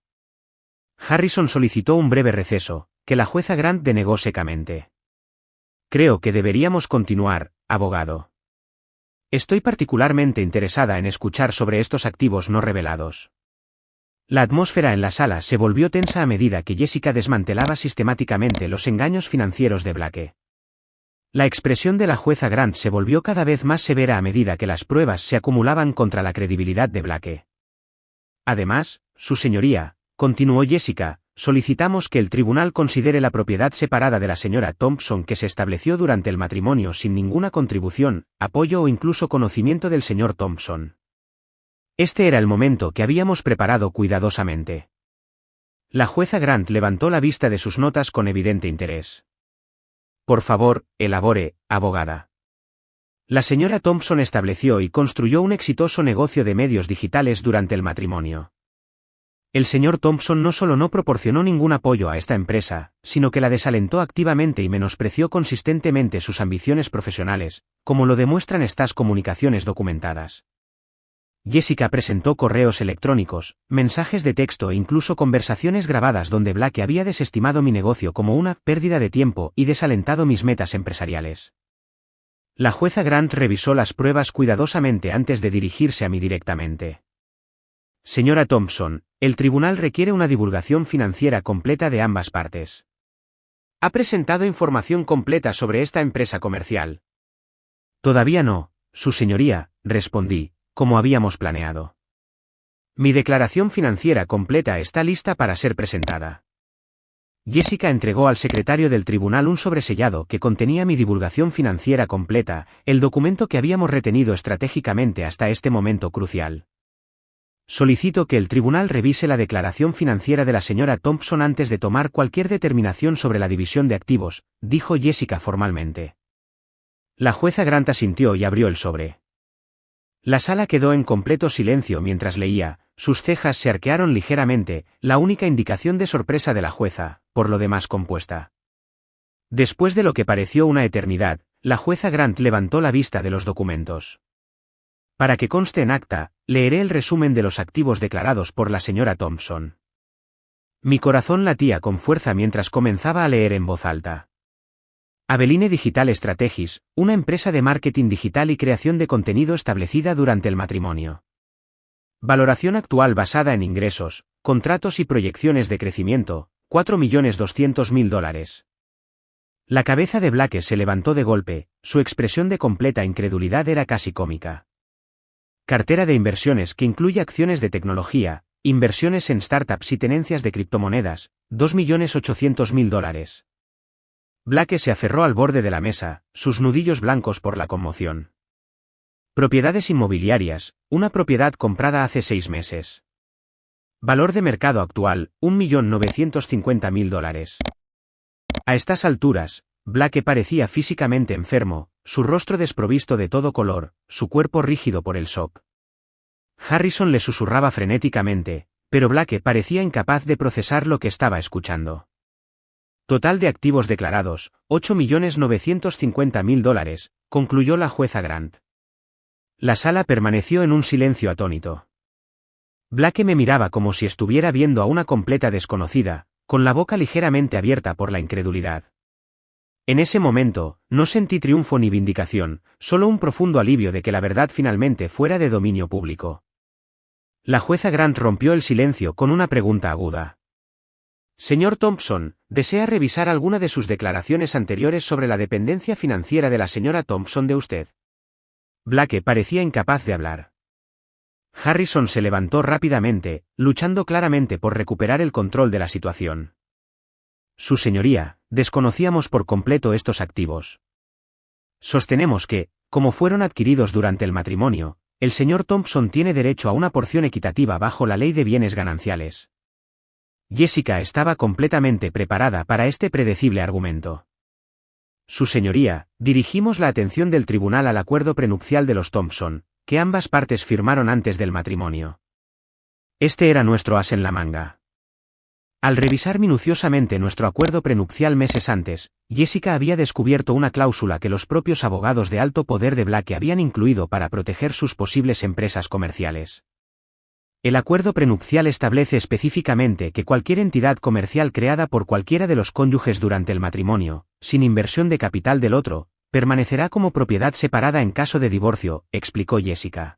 Harrison solicitó un breve receso, que la jueza Grant denegó secamente. Creo que deberíamos continuar, abogado. Estoy particularmente interesada en escuchar sobre estos activos no revelados. La atmósfera en la sala se volvió tensa a medida que Jessica desmantelaba sistemáticamente los engaños financieros de Blake. La expresión de la jueza Grant se volvió cada vez más severa a medida que las pruebas se acumulaban contra la credibilidad de Blake. Además, su señoría, continuó Jessica, solicitamos que el tribunal considere la propiedad separada de la señora Thompson que se estableció durante el matrimonio sin ninguna contribución, apoyo o incluso conocimiento del señor Thompson. Este era el momento que habíamos preparado cuidadosamente. La jueza Grant levantó la vista de sus notas con evidente interés. Por favor, elabore, abogada. La señora Thompson estableció y construyó un exitoso negocio de medios digitales durante el matrimonio. El señor Thompson no solo no proporcionó ningún apoyo a esta empresa, sino que la desalentó activamente y menospreció consistentemente sus ambiciones profesionales, como lo demuestran estas comunicaciones documentadas. Jessica presentó correos electrónicos, mensajes de texto e incluso conversaciones grabadas donde Blake había desestimado mi negocio como una pérdida de tiempo y desalentado mis metas empresariales. La jueza Grant revisó las pruebas cuidadosamente antes de dirigirse a mí directamente. Señora Thompson, el tribunal requiere una divulgación financiera completa de ambas partes. ¿Ha presentado información completa sobre esta empresa comercial? Todavía no, su señoría, respondí, como habíamos planeado. Mi declaración financiera completa está lista para ser presentada. Jessica entregó al secretario del tribunal un sobresellado que contenía mi divulgación financiera completa, el documento que habíamos retenido estratégicamente hasta este momento crucial. Solicito que el tribunal revise la declaración financiera de la señora Thompson antes de tomar cualquier determinación sobre la división de activos, dijo Jessica formalmente. La jueza Grant asintió y abrió el sobre. La sala quedó en completo silencio mientras leía, sus cejas se arquearon ligeramente, la única indicación de sorpresa de la jueza, por lo demás compuesta. Después de lo que pareció una eternidad, la jueza Grant levantó la vista de los documentos. Para que conste en acta, leeré el resumen de los activos declarados por la señora Thompson. Mi corazón latía con fuerza mientras comenzaba a leer en voz alta. Aveline Digital Strategies, una empresa de marketing digital y creación de contenido establecida durante el matrimonio. Valoración actual basada en ingresos, contratos y proyecciones de crecimiento, $4.200.000. La cabeza de Blake se levantó de golpe, su expresión de completa incredulidad era casi cómica. Cartera de inversiones que incluye acciones de tecnología, inversiones en startups y tenencias de criptomonedas, $2.800.000. Blake se aferró al borde de la mesa, sus nudillos blancos por la conmoción. Propiedades inmobiliarias, una propiedad comprada hace 6 meses. Valor de mercado actual, $1.950.000. A estas alturas, Blake parecía físicamente enfermo, su rostro desprovisto de todo color, su cuerpo rígido por el shock. Harrison le susurraba frenéticamente, pero Blake parecía incapaz de procesar lo que estaba escuchando. Total de activos declarados, $8.950.000, concluyó la jueza Grant. La sala permaneció en un silencio atónito. Blake me miraba como si estuviera viendo a una completa desconocida, con la boca ligeramente abierta por la incredulidad. En ese momento, no sentí triunfo ni vindicación, solo un profundo alivio de que la verdad finalmente fuera de dominio público. La jueza Grant rompió el silencio con una pregunta aguda. Señor Thompson, ¿desea revisar alguna de sus declaraciones anteriores sobre la dependencia financiera de la señora Thompson de usted? Blake parecía incapaz de hablar. Harrison se levantó rápidamente, luchando claramente por recuperar el control de la situación. Su señoría, desconocíamos por completo estos activos. Sostenemos que, como fueron adquiridos durante el matrimonio, el señor Thompson tiene derecho a una porción equitativa bajo la ley de bienes gananciales. Jessica estaba completamente preparada para este predecible argumento. Su señoría, dirigimos la atención del tribunal al acuerdo prenupcial de los Thompson, que ambas partes firmaron antes del matrimonio. Este era nuestro as en la manga. Al revisar minuciosamente nuestro acuerdo prenupcial meses antes, Jessica había descubierto una cláusula que los propios abogados de alto poder de Blake habían incluido para proteger sus posibles empresas comerciales. El acuerdo prenupcial establece específicamente que cualquier entidad comercial creada por cualquiera de los cónyuges durante el matrimonio, sin inversión de capital del otro, permanecerá como propiedad separada en caso de divorcio, explicó Jessica.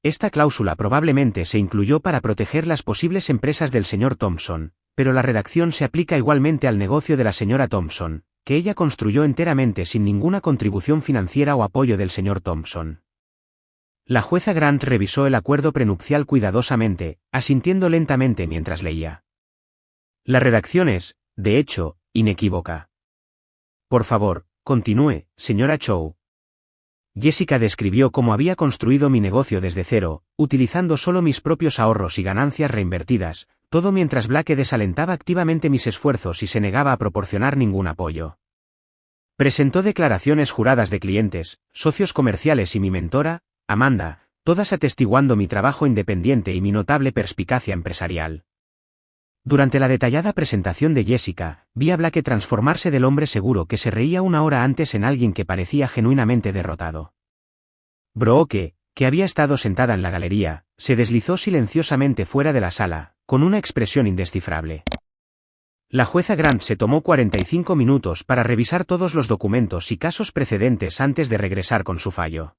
Esta cláusula probablemente se incluyó para proteger las posibles empresas del señor Thompson, pero la redacción se aplica igualmente al negocio de la señora Thompson, que ella construyó enteramente sin ninguna contribución financiera o apoyo del señor Thompson. La jueza Grant revisó el acuerdo prenupcial cuidadosamente, asintiendo lentamente mientras leía. La redacción es, de hecho, inequívoca. Por favor, continúe, señora Chow. Jessica describió cómo había construido mi negocio desde cero, utilizando solo mis propios ahorros y ganancias reinvertidas, todo mientras Blake desalentaba activamente mis esfuerzos y se negaba a proporcionar ningún apoyo. Presentó declaraciones juradas de clientes, socios comerciales y mi mentora, Amanda, todas atestiguando mi trabajo independiente y mi notable perspicacia empresarial. Durante la detallada presentación de Jessica, vi a Blake transformarse del hombre seguro que se reía una hora antes en alguien que parecía genuinamente derrotado. Brooke, que había estado sentada en la galería, se deslizó silenciosamente fuera de la sala, con una expresión indescifrable. La jueza Grant se tomó 45 minutos para revisar todos los documentos y casos precedentes antes de regresar con su fallo.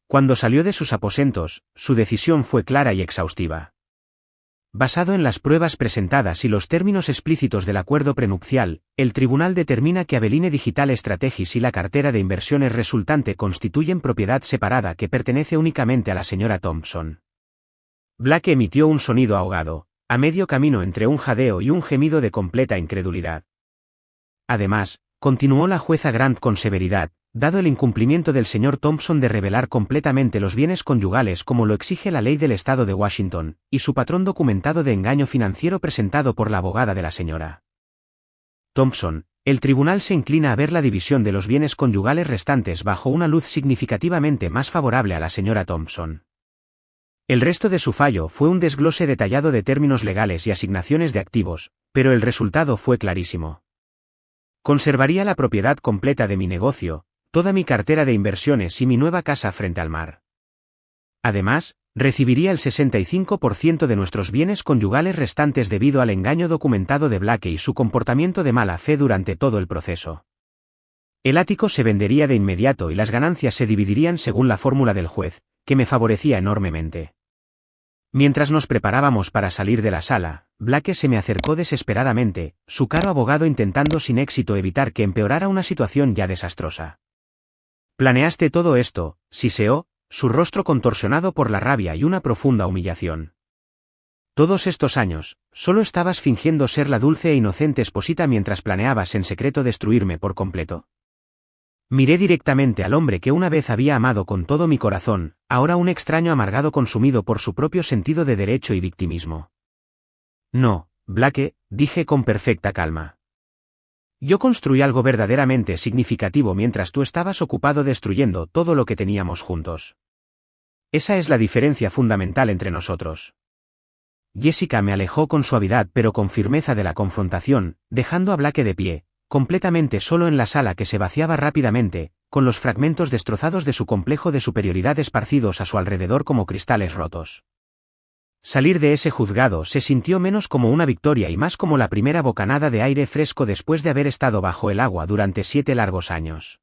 Cuando salió de sus aposentos, su decisión fue clara y exhaustiva. Basado en las pruebas presentadas y los términos explícitos del acuerdo prenupcial, el tribunal determina que Aveline Digital Strategies y la cartera de inversiones resultante constituyen propiedad separada que pertenece únicamente a la señora Thompson. Blake emitió un sonido ahogado, a medio camino entre un jadeo y un gemido de completa incredulidad. Además, continuó la jueza Grant con severidad, dado el incumplimiento del señor Thompson de revelar completamente los bienes conyugales como lo exige la ley del Estado de Washington, y su patrón documentado de engaño financiero presentado por la abogada de la señora Thompson, el tribunal se inclina a ver la división de los bienes conyugales restantes bajo una luz significativamente más favorable a la señora Thompson. El resto de su fallo fue un desglose detallado de términos legales y asignaciones de activos, pero el resultado fue clarísimo. Conservaría la propiedad completa de mi negocio, toda mi cartera de inversiones y mi nueva casa frente al mar. Además, Recibiría el 65% de nuestros bienes conyugales restantes debido al engaño documentado de Blake y su comportamiento de mala fe durante todo el proceso. El ático se vendería de inmediato y las ganancias se dividirían según la fórmula del juez, que me favorecía enormemente. Mientras nos preparábamos para salir de la sala, Blake se me acercó desesperadamente, su caro abogado intentando sin éxito evitar que empeorara una situación ya desastrosa. «¿Planeaste todo esto?», siseó, su rostro contorsionado por la rabia y una profunda humillación. «Todos estos años, solo estabas fingiendo ser la dulce e inocente esposita mientras planeabas en secreto destruirme por completo». Miré directamente al hombre que una vez había amado con todo mi corazón, ahora un extraño amargado consumido por su propio sentido de derecho y victimismo. «No, Blake», dije con perfecta calma. «Yo construí algo verdaderamente significativo mientras tú estabas ocupado destruyendo todo lo que teníamos juntos. Esa es la diferencia fundamental entre nosotros». Jessica me alejó con suavidad pero con firmeza de la confrontación, dejando a Blake de pie, completamente solo en la sala que se vaciaba rápidamente, con los fragmentos destrozados de su complejo de superioridad esparcidos a su alrededor como cristales rotos. Salir de ese juzgado se sintió menos como una victoria y más como la primera bocanada de aire fresco después de haber estado bajo el agua durante 7 largos años.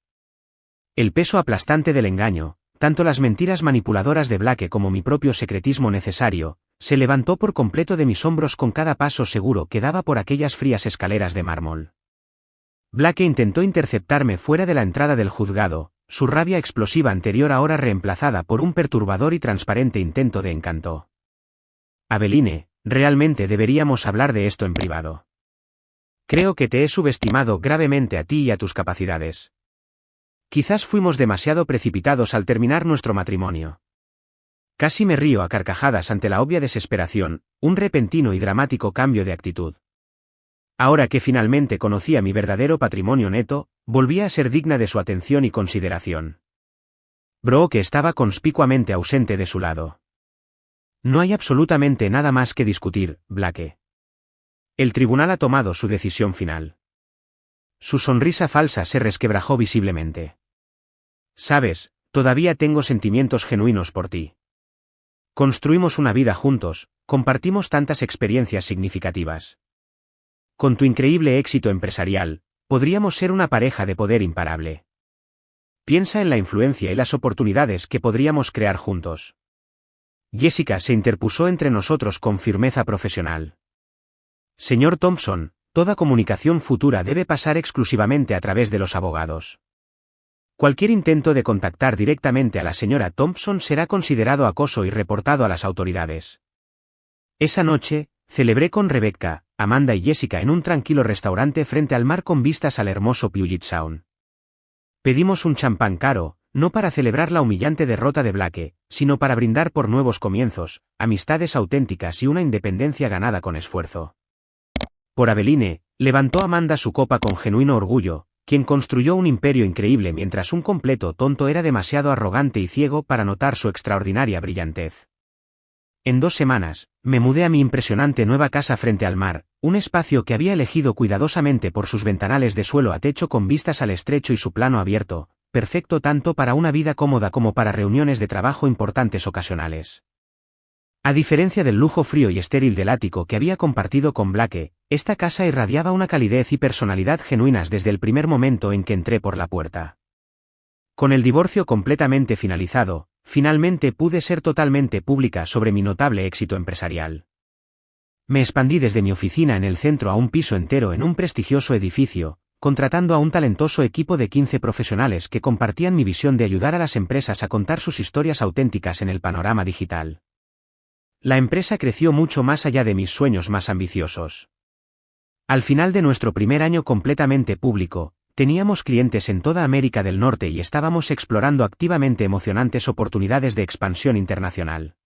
El peso aplastante del engaño, tanto las mentiras manipuladoras de Blake como mi propio secretismo necesario, se levantó por completo de mis hombros con cada paso seguro que daba por aquellas frías escaleras de mármol. Blake intentó interceptarme fuera de la entrada del juzgado, su rabia explosiva anterior ahora reemplazada por un perturbador y transparente intento de encanto. «Aveline, realmente deberíamos hablar de esto en privado. Creo que te he subestimado gravemente a ti y a tus capacidades. Quizás fuimos demasiado precipitados al terminar nuestro matrimonio». Casi me río a carcajadas ante la obvia desesperación, un repentino y dramático cambio de actitud. Ahora que finalmente conocía mi verdadero patrimonio neto, volvía a ser digna de su atención y consideración. Brooke estaba conspicuamente ausente de su lado. «No hay absolutamente nada más que discutir, Blake. El tribunal ha tomado su decisión final». Su sonrisa falsa se resquebrajó visiblemente. «Sabes, todavía tengo sentimientos genuinos por ti. Construimos una vida juntos, compartimos tantas experiencias significativas. Con tu increíble éxito empresarial, podríamos ser una pareja de poder imparable. Piensa en la influencia y las oportunidades que podríamos crear juntos». Jessica se interpuso entre nosotros con firmeza profesional. «Señor Thompson, toda comunicación futura debe pasar exclusivamente a través de los abogados. Cualquier intento de contactar directamente a la señora Thompson será considerado acoso y reportado a las autoridades». Esa noche, celebré con Rebecca, Amanda y Jessica en un tranquilo restaurante frente al mar con vistas al hermoso Puget Sound. Pedimos un champán caro, no para celebrar la humillante derrota de Blake, sino para brindar por nuevos comienzos, amistades auténticas y una independencia ganada con esfuerzo. Por Aveline, levantó Amanda su copa con genuino orgullo, quien construyó un imperio increíble mientras un completo tonto era demasiado arrogante y ciego para notar su extraordinaria brillantez. En 2 semanas, me mudé a mi impresionante nueva casa frente al mar, un espacio que había elegido cuidadosamente por sus ventanales de suelo a techo con vistas al estrecho y su plano abierto, perfecto tanto para una vida cómoda como para reuniones de trabajo importantes ocasionales. A diferencia del lujo frío y estéril del ático que había compartido con Blake, esta casa irradiaba una calidez y personalidad genuinas desde el primer momento en que entré por la puerta. Con el divorcio completamente finalizado, finalmente pude ser totalmente pública sobre mi notable éxito empresarial. Me expandí desde mi oficina en el centro a un piso entero en un prestigioso edificio, contratando a un talentoso equipo de 15 profesionales que compartían mi visión de ayudar a las empresas a contar sus historias auténticas en el panorama digital. La empresa creció mucho más allá de mis sueños más ambiciosos. Al final de nuestro primer año completamente público, teníamos clientes en toda América del Norte y estábamos explorando activamente emocionantes oportunidades de expansión internacional.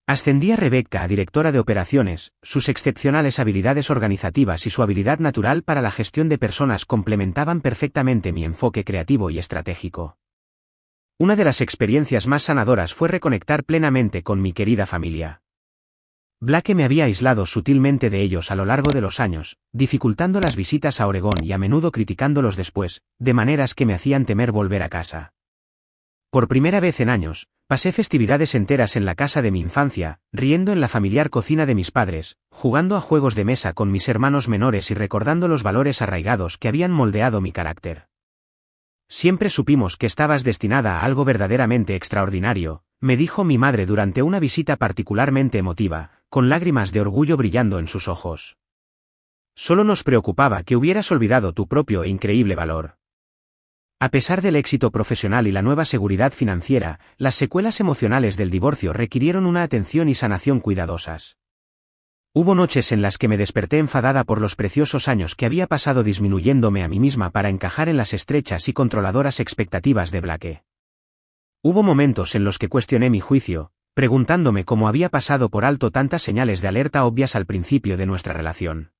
Ascendí a Rebecca a directora de operaciones, sus excepcionales habilidades organizativas y su habilidad natural para la gestión de personas complementaban perfectamente mi enfoque creativo y estratégico. Una de las experiencias más sanadoras fue reconectar plenamente con mi querida familia. Blake me había aislado sutilmente de ellos a lo largo de los años, dificultando las visitas a Oregón y a menudo criticándolos después, de maneras que me hacían temer volver a casa. Por primera vez en años, pasé festividades enteras en la casa de mi infancia, riendo en la familiar cocina de mis padres, jugando a juegos de mesa con mis hermanos menores y recordando los valores arraigados que habían moldeado mi carácter. Siempre supimos que estabas destinada a algo verdaderamente extraordinario, me dijo mi madre durante una visita particularmente emotiva, con lágrimas de orgullo brillando en sus ojos. Solo nos preocupaba que hubieras olvidado tu propio e increíble valor. A pesar del éxito profesional y la nueva seguridad financiera, las secuelas emocionales del divorcio requirieron una atención y sanación cuidadosas. Hubo noches en las que me desperté enfadada por los preciosos años que había pasado disminuyéndome a mí misma para encajar en las estrechas y controladoras expectativas de Blake. Hubo momentos en los que cuestioné mi juicio, preguntándome cómo había pasado por alto tantas señales de alerta obvias al principio de nuestra relación.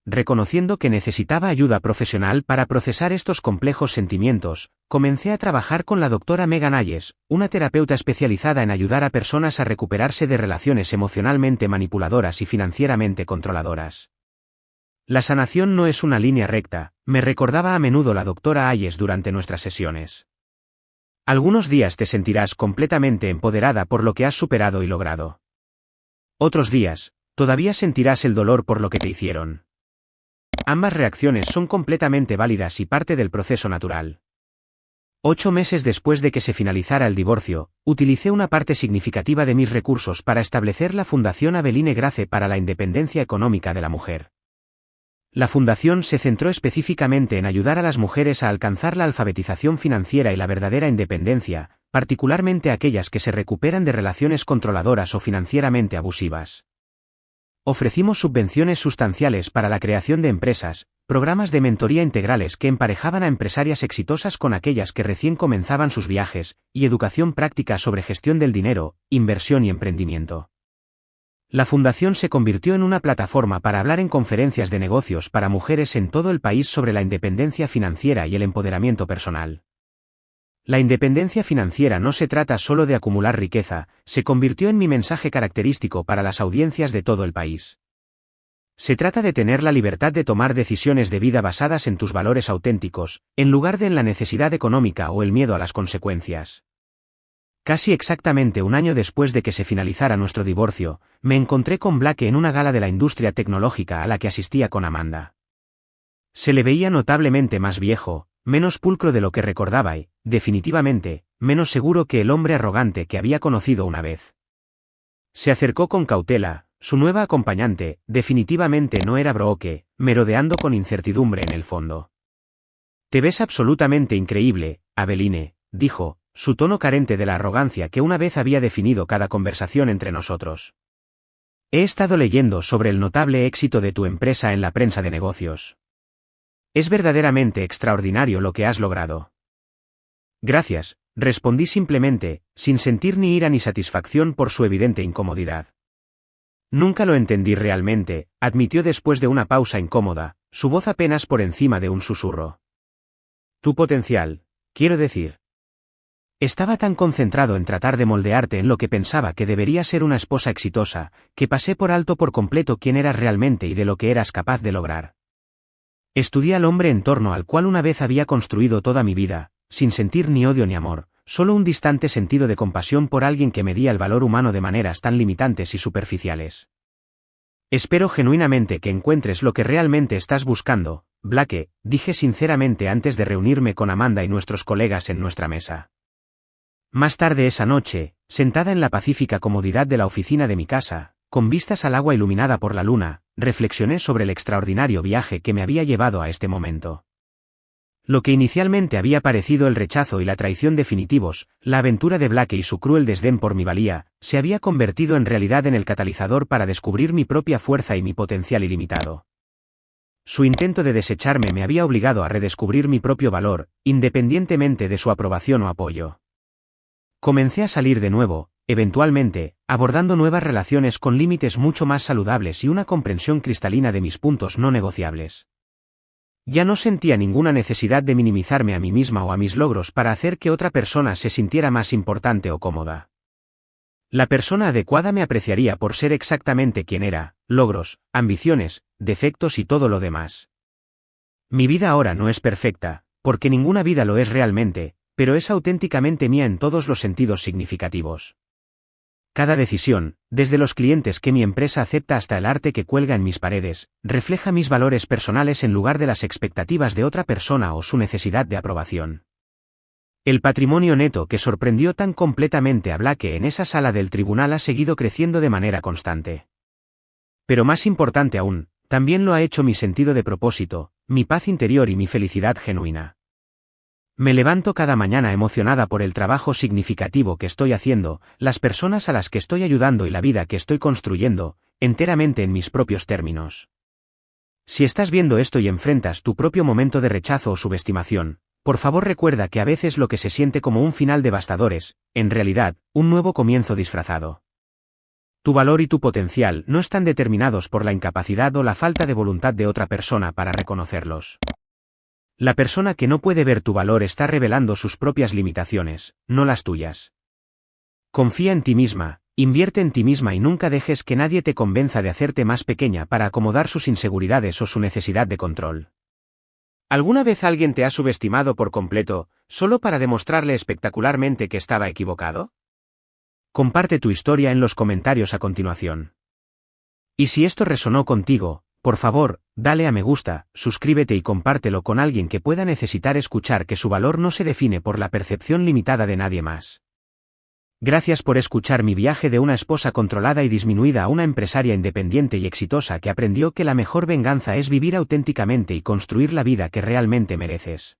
Reconociendo que necesitaba ayuda profesional para procesar estos complejos sentimientos, comencé a trabajar con la doctora Megan Ayes, una terapeuta especializada en ayudar a personas a recuperarse de relaciones emocionalmente manipuladoras y financieramente controladoras. La sanación no es una línea recta, me recordaba a menudo la doctora Ayes durante nuestras sesiones. Algunos días te sentirás completamente empoderada por lo que has superado y logrado. Otros días, todavía sentirás el dolor por lo que te hicieron. Ambas reacciones son completamente válidas y parte del proceso natural. 8 meses después de que se finalizara el divorcio, utilicé una parte significativa de mis recursos para establecer la Fundación Aveline Grace para la Independencia Económica de la Mujer. La fundación se centró específicamente en ayudar a las mujeres a alcanzar la alfabetización financiera y la verdadera independencia, particularmente aquellas que se recuperan de relaciones controladoras o financieramente abusivas. Ofrecimos subvenciones sustanciales para la creación de empresas, programas de mentoría integrales que emparejaban a empresarias exitosas con aquellas que recién comenzaban sus viajes, y educación práctica sobre gestión del dinero, inversión y emprendimiento. La fundación se convirtió en una plataforma para hablar en conferencias de negocios para mujeres en todo el país sobre la independencia financiera y el empoderamiento personal. La independencia financiera no se trata solo de acumular riqueza, se convirtió en mi mensaje característico para las audiencias de todo el país. Se trata de tener la libertad de tomar decisiones de vida basadas en tus valores auténticos, en lugar de en la necesidad económica o el miedo a las consecuencias. Casi exactamente un año después de que se finalizara nuestro divorcio, me encontré con Blake en una gala de la industria tecnológica a la que asistía con Amanda. Se le veía notablemente más viejo, menos pulcro de lo que recordaba y, definitivamente, menos seguro que el hombre arrogante que había conocido una vez. Se acercó con cautela, su nueva acompañante, definitivamente no era Brooke, merodeando con incertidumbre en el fondo. «Te ves absolutamente increíble, Aveline», dijo, su tono carente de la arrogancia que una vez había definido cada conversación entre nosotros. «He estado leyendo sobre el notable éxito de tu empresa en la prensa de negocios. Es verdaderamente extraordinario lo que has logrado». «Gracias», respondí simplemente, sin sentir ni ira ni satisfacción por su evidente incomodidad. «Nunca lo entendí realmente», admitió después de una pausa incómoda, su voz apenas por encima de un susurro. «Tu potencial, quiero decir». Estaba tan concentrado en tratar de moldearte en lo que pensaba que debería ser una esposa exitosa, que pasé por alto por completo quién eras realmente y de lo que eras capaz de lograr. Estudié al hombre en torno al cual una vez había construido toda mi vida, sin sentir ni odio ni amor, solo un distante sentido de compasión por alguien que medía el valor humano de maneras tan limitantes y superficiales. «Espero genuinamente que encuentres lo que realmente estás buscando, Blake», dije sinceramente antes de reunirme con Amanda y nuestros colegas en nuestra mesa. Más tarde esa noche, sentada en la pacífica comodidad de la oficina de mi casa, con vistas al agua iluminada por la luna, reflexioné sobre el extraordinario viaje que me había llevado a este momento. Lo que inicialmente había parecido el rechazo y la traición definitivos, la aventura de Blake y su cruel desdén por mi valía, se había convertido en realidad en el catalizador para descubrir mi propia fuerza y mi potencial ilimitado. Su intento de desecharme me había obligado a redescubrir mi propio valor, independientemente de su aprobación o apoyo. Comencé a salir de nuevo, eventualmente, abordando nuevas relaciones con límites mucho más saludables y una comprensión cristalina de mis puntos no negociables. Ya no sentía ninguna necesidad de minimizarme a mí misma o a mis logros para hacer que otra persona se sintiera más importante o cómoda. La persona adecuada me apreciaría por ser exactamente quien era, logros, ambiciones, defectos y todo lo demás. Mi vida ahora no es perfecta, porque ninguna vida lo es realmente, pero es auténticamente mía en todos los sentidos significativos. Cada decisión, desde los clientes que mi empresa acepta hasta el arte que cuelga en mis paredes, refleja mis valores personales en lugar de las expectativas de otra persona o su necesidad de aprobación. El patrimonio neto que sorprendió tan completamente a Blake en esa sala del tribunal ha seguido creciendo de manera constante. Pero más importante aún, también lo ha hecho mi sentido de propósito, mi paz interior y mi felicidad genuina. Me levanto cada mañana emocionada por el trabajo significativo que estoy haciendo, las personas a las que estoy ayudando y la vida que estoy construyendo, enteramente en mis propios términos. Si estás viendo esto y enfrentas tu propio momento de rechazo o subestimación, por favor recuerda que a veces lo que se siente como un final devastador es, en realidad, un nuevo comienzo disfrazado. Tu valor y tu potencial no están determinados por la incapacidad o la falta de voluntad de otra persona para reconocerlos. La persona que no puede ver tu valor está revelando sus propias limitaciones, no las tuyas. Confía en ti misma, invierte en ti misma y nunca dejes que nadie te convenza de hacerte más pequeña para acomodar sus inseguridades o su necesidad de control. ¿Alguna vez alguien te ha subestimado por completo, solo para demostrarle espectacularmente que estaba equivocado? Comparte tu historia en los comentarios a continuación. Y si esto resonó contigo, por favor, dale a me gusta, suscríbete y compártelo con alguien que pueda necesitar escuchar que su valor no se define por la percepción limitada de nadie más. Gracias por escuchar mi viaje de una esposa controlada y disminuida a una empresaria independiente y exitosa que aprendió que la mejor venganza es vivir auténticamente y construir la vida que realmente mereces.